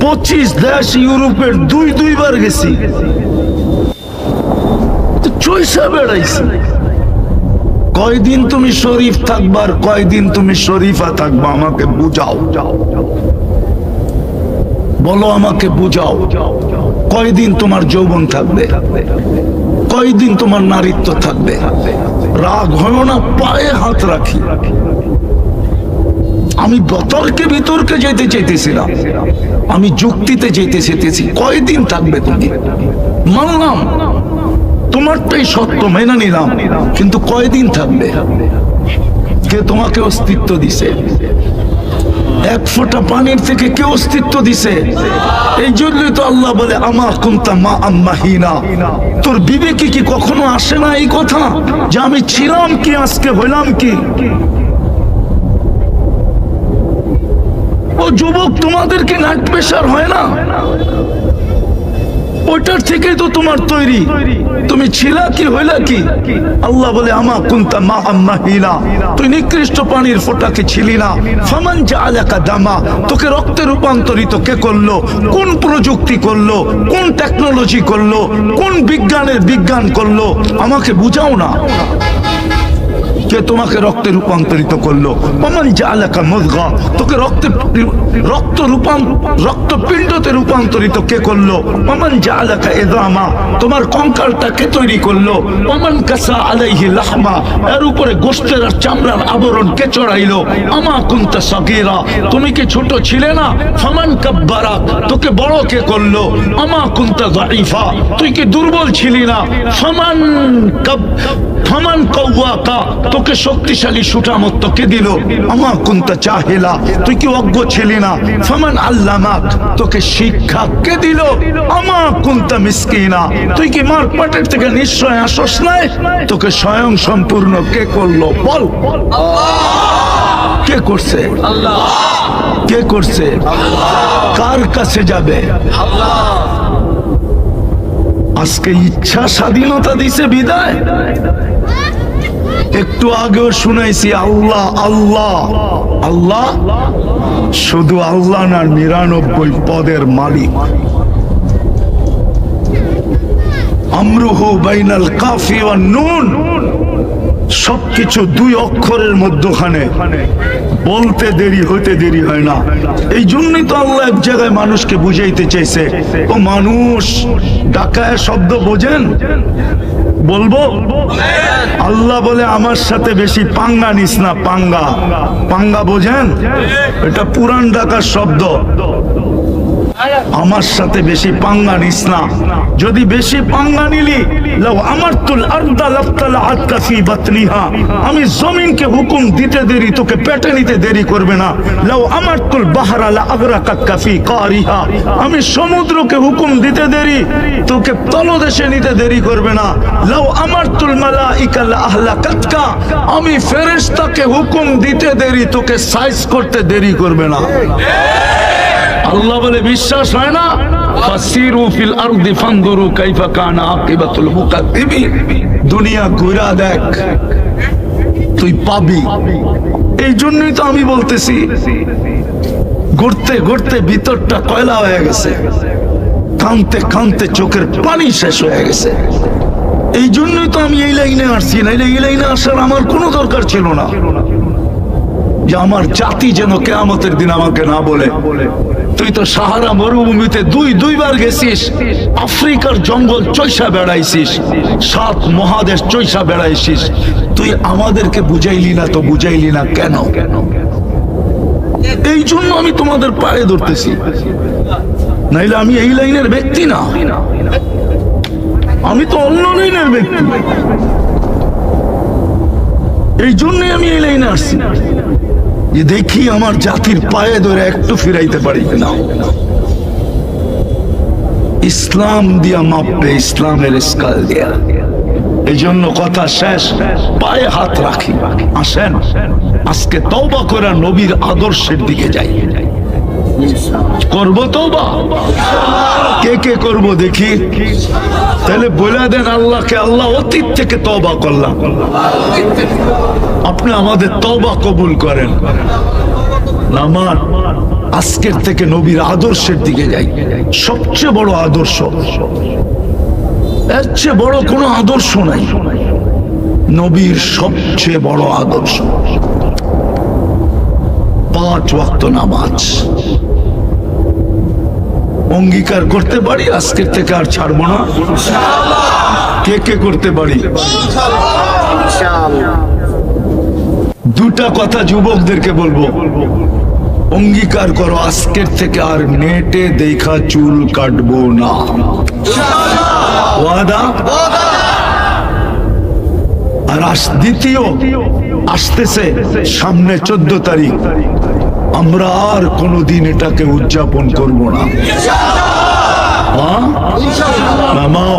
পঁচিশ দেশ ইউরোপের 2 বার গেছি। চৈশা বেড়াইছি। কয়দিন তুমি শরীফ থাকবা আর কয়দিন তুমি শরীফা থাকবা? আমাকে বুঝাও, বলো আমাকে বুঝাও। কয়দিন তোমার যৌবন থাকবে? কয়দিন তোমার নারীত্ব থাকবে? রাগ হয় না, পায়ে হাত রাখি। আমি বিতর্কে যেতে চাইতেছিলাম, আমি যুক্তিতে যেতে চেয়েছি। কয়দিন থাকবে তুমি? মানলাম তোমারটাই সত্য, মেনে নিলাম, কিন্তু কয়দিন থাকবে? কে তোমাকে অস্তিত্ব দিছে? 1 ফোঁটা পানির থেকে কে অস্তিত্ব দিছে? এই জন্যই তো আল্লাহ বলে আমা কুনতা মা আম্মাহিনা। তোর বিবেকে কি কখনো আসে না এই কথা যে আমি ছিলাম কি, আজকে হইলাম কি? ও যুবক, তোমাদেরকে নাক প্রেশার হয় না? ওটার থেকে তো তোমার তৈরি। তুমি ছিলা কি, হইলা কি? আল্লাহ বলে আমা কুনতা মা আম্মাহিনা, তুই নিকৃষ্ট পানির ফোঁটাকে ছিলি না। ফামান জাআলাকা দামা, তোকে রক্তে রূপান্তরিত কে করলো? কোন প্রযুক্তি করলো? কোন টেকনোলজি করলো? কোন বিজ্ঞানের বিজ্ঞান করলো? আমাকে বুঝাও না। কে তোমাকে রক্তে রূপান্তরিত করলো? ওমান জাআলাকা মুযগা, তোকে রক্তপিণ্ডতে রূপান্তরিত কে করলো? ওমান জাআলাকা ইযামা, তোমার কঙ্কালটা কে তৈরি করলো? ওমান কাসা আলাইহি লাহমা, এর উপরে গোশতের আর চামড়ার আবরণ কে চড়াইলো? আমা কুনতা সাগীরা, তুমি কি ছোট ছিলে না? ফামান কাব্বারা, তোকে বড় কে করলো? আমা কুনতা যায়ীফা, তুই কি দুর্বল ছিলি না? ফামান কাওয়াকা, তোকে শক্তিশালী সুঠামত্ব কে দিল? আমা কুনতা জাহিলা, তুই কি অজ্ঞ ছিলি না? ফামান আল্লামাক, তোকে শিক্ষা কে দিল? আমা কুনতা মিসকিনা, তুই কি মার পেটের থেকে নিশ্চয় আসস নাই? তোকে স্বয়ং সম্পূর্ণ কে করলো? বল। কে করছে? কে করছে? কার কাছে যাবে? আজকে ইচ্ছা স্বাধীনতা দিছে বিদায়। একটু আগেও শুনাইছি আল্লাহ আল্লাহ আল্লাহ, শুধু আল্লাহ না, 99 পদের মালিক। আমরুহু বাইনাল কাফি ওয়ান নুন, সবকিছু 2 অক্ষরের মধ্যখানে, বলতে দেরি হইতে দেরি হয় না। এই জন্যই তো আল্লাহ এক জায়গায় মানুষকে বুঝাইতে চাইছে, ও মানুষ, ডাকায় শব্দ বোঝেন? বলবো? আল্লাহ বলে আমার সাথে বেশি পাঙ্গা নিস না। পাঙ্গা, পাঙ্গা বোঝেন? এটা পুরান ঢাকার শব্দ। আমার সাথে বেশি পাঙ্গা নিস না। যদি বেশি পাঙ্গা নিলি, লাউ আমারতুল আরদা লাফতালাআতকা ফি বাতনিহা, আমি জমিনকে হুকুম দিতে দেরি তোকে পেটে নিতে দেরি করবে না। লাউ আমারতুল বাহরা লাআগরাকাকা ফি কারিহা, আমি সমুদ্রকে হুকুম দিতে দেরি তোকে তলদেশে নিতে দেরি করবে না। লাউ আমারতুল মালাইকা লাআহলাকাতকা, আমি ফেরেশতাকে হুকুম দিতে দেরি তোকে সাইজ করতে দেরি করবে না। আল্লাহ বলে বিশ্বাস হয় না? ফাসিরু ফিল আরদি ফানজুরু কাইফা কানা আকিবাতুল মুকাদ্দিবিন, দুনিয়া ঘুরা দেখ, তুই পাবি। এই জন্যই তো আমি বলতেছি, ঘুরতে ঘুরতে ভিতরটা কয়লা হয়ে গেছে, কানতে কানতে চোখের পানি শেষ হয়ে গেছে। এই জন্যই তো আমি এই লাইনে আসছি, নাইলে এই লাইনে আসার আমার কোনো দরকার ছিল না। যে আমার জাতি যেন কিয়ামতের দিন আমাকে না বলে, তুই তো সাহারা মরুভূমিতে দুইবার গেছিস, আফ্রিকার জঙ্গল চৈসা বেড়াইছিস, 7 মহাদেশ চৈসা বেড়াইছিস, তুই আমাদেরকে বুঝাইলি না। তো বুঝাইলি না কেন? এই জন্য আমি তোমাদের পায়ে ধরতেছি, নাইলে আমি এই লাইনের ব্যক্তি না, আমি তো অন্য লাইনের ব্যক্তি। এই জন্যই আমি এই লাইনে আসছি, যে দেখি আমার জাতির পায়ে ধরে একটু ফিরাইতে পারি না। ইসলাম দিয়া মাপবে, ইসলামের স্কাল দিয়া। এই জন্য কথা শেষ, পায়ে হাত রাখি। আসেন আজকে তওবা করে নবীর আদর্শের দিকে যাই। করবো তওবা? কে কে করবো দেখি? তাহলে বলে দেন আল্লাহকে, আল্লাহ অতীত থেকে তওবা করলাম, আপনি আমাদের তওবা কবুল করেন। নামান আজকের থেকে নবীর আদর্শের দিকে যাই। সবচেয়ে বড় আদর্শ, এর চেয়ে বড় কোনো আদর্শ নাই। নবীর সবচেয়ে বড় আদর্শ 5 ওয়াক্ত নামাজ। অঙ্গীকার করতে পারি আজকের থেকে আর ছাড়বো না। কে কে করতে পারি? দুটা কথা যুবকদেরকে বলবো, অঙ্গীকার করো আজকের থেকে আর নেটে দেখা চুল কাটবো না। ওয়াদা? আর দ্বিতীয় আসতেছে সামনে 14 তারিখ, আমরা আর কোনোদিন এটাকে উদযাপন করব না। নামাও,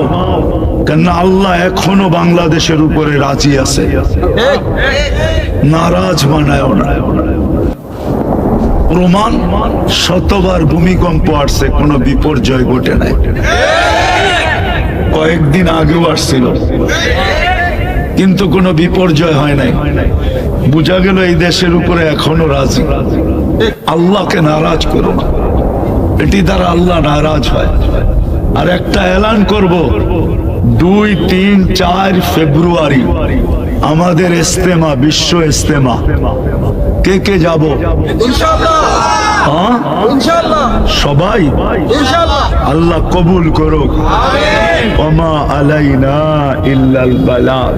কেন আল্লাহ এখনো বাংলাদেশের উপরে রাজি আছে, নারাজ বানায় না। প্রমাণ, শতবার ভূমিকম্প আসছে, কোনো বিপর্যয় ঘটে নাই। কয়েকদিন আগেও আসছিল, কিন্তু কোনো বিপর্যয় হয় নাই। বোঝা গেল এই দেশের উপরে এখনো রাজি। আল্লাহকে নারাজ করো না, এটি দ্বারা আল্লাহ নারাজ হয়। আর একটা এলান করব, 2, 3, 4 ফেব্রুয়ারি আমাদের ইস্তেমা, বিশ্ব ইস্তেমা, কে কে যাব? ইনশাআল্লাহ হ্যাঁ? ইনশাআল্লাহ সবাই ইনশাআল্লাহ আল্লাহ কবুল করুক। আমিন ওমা আলাইনা ইল্লাল বালাগ।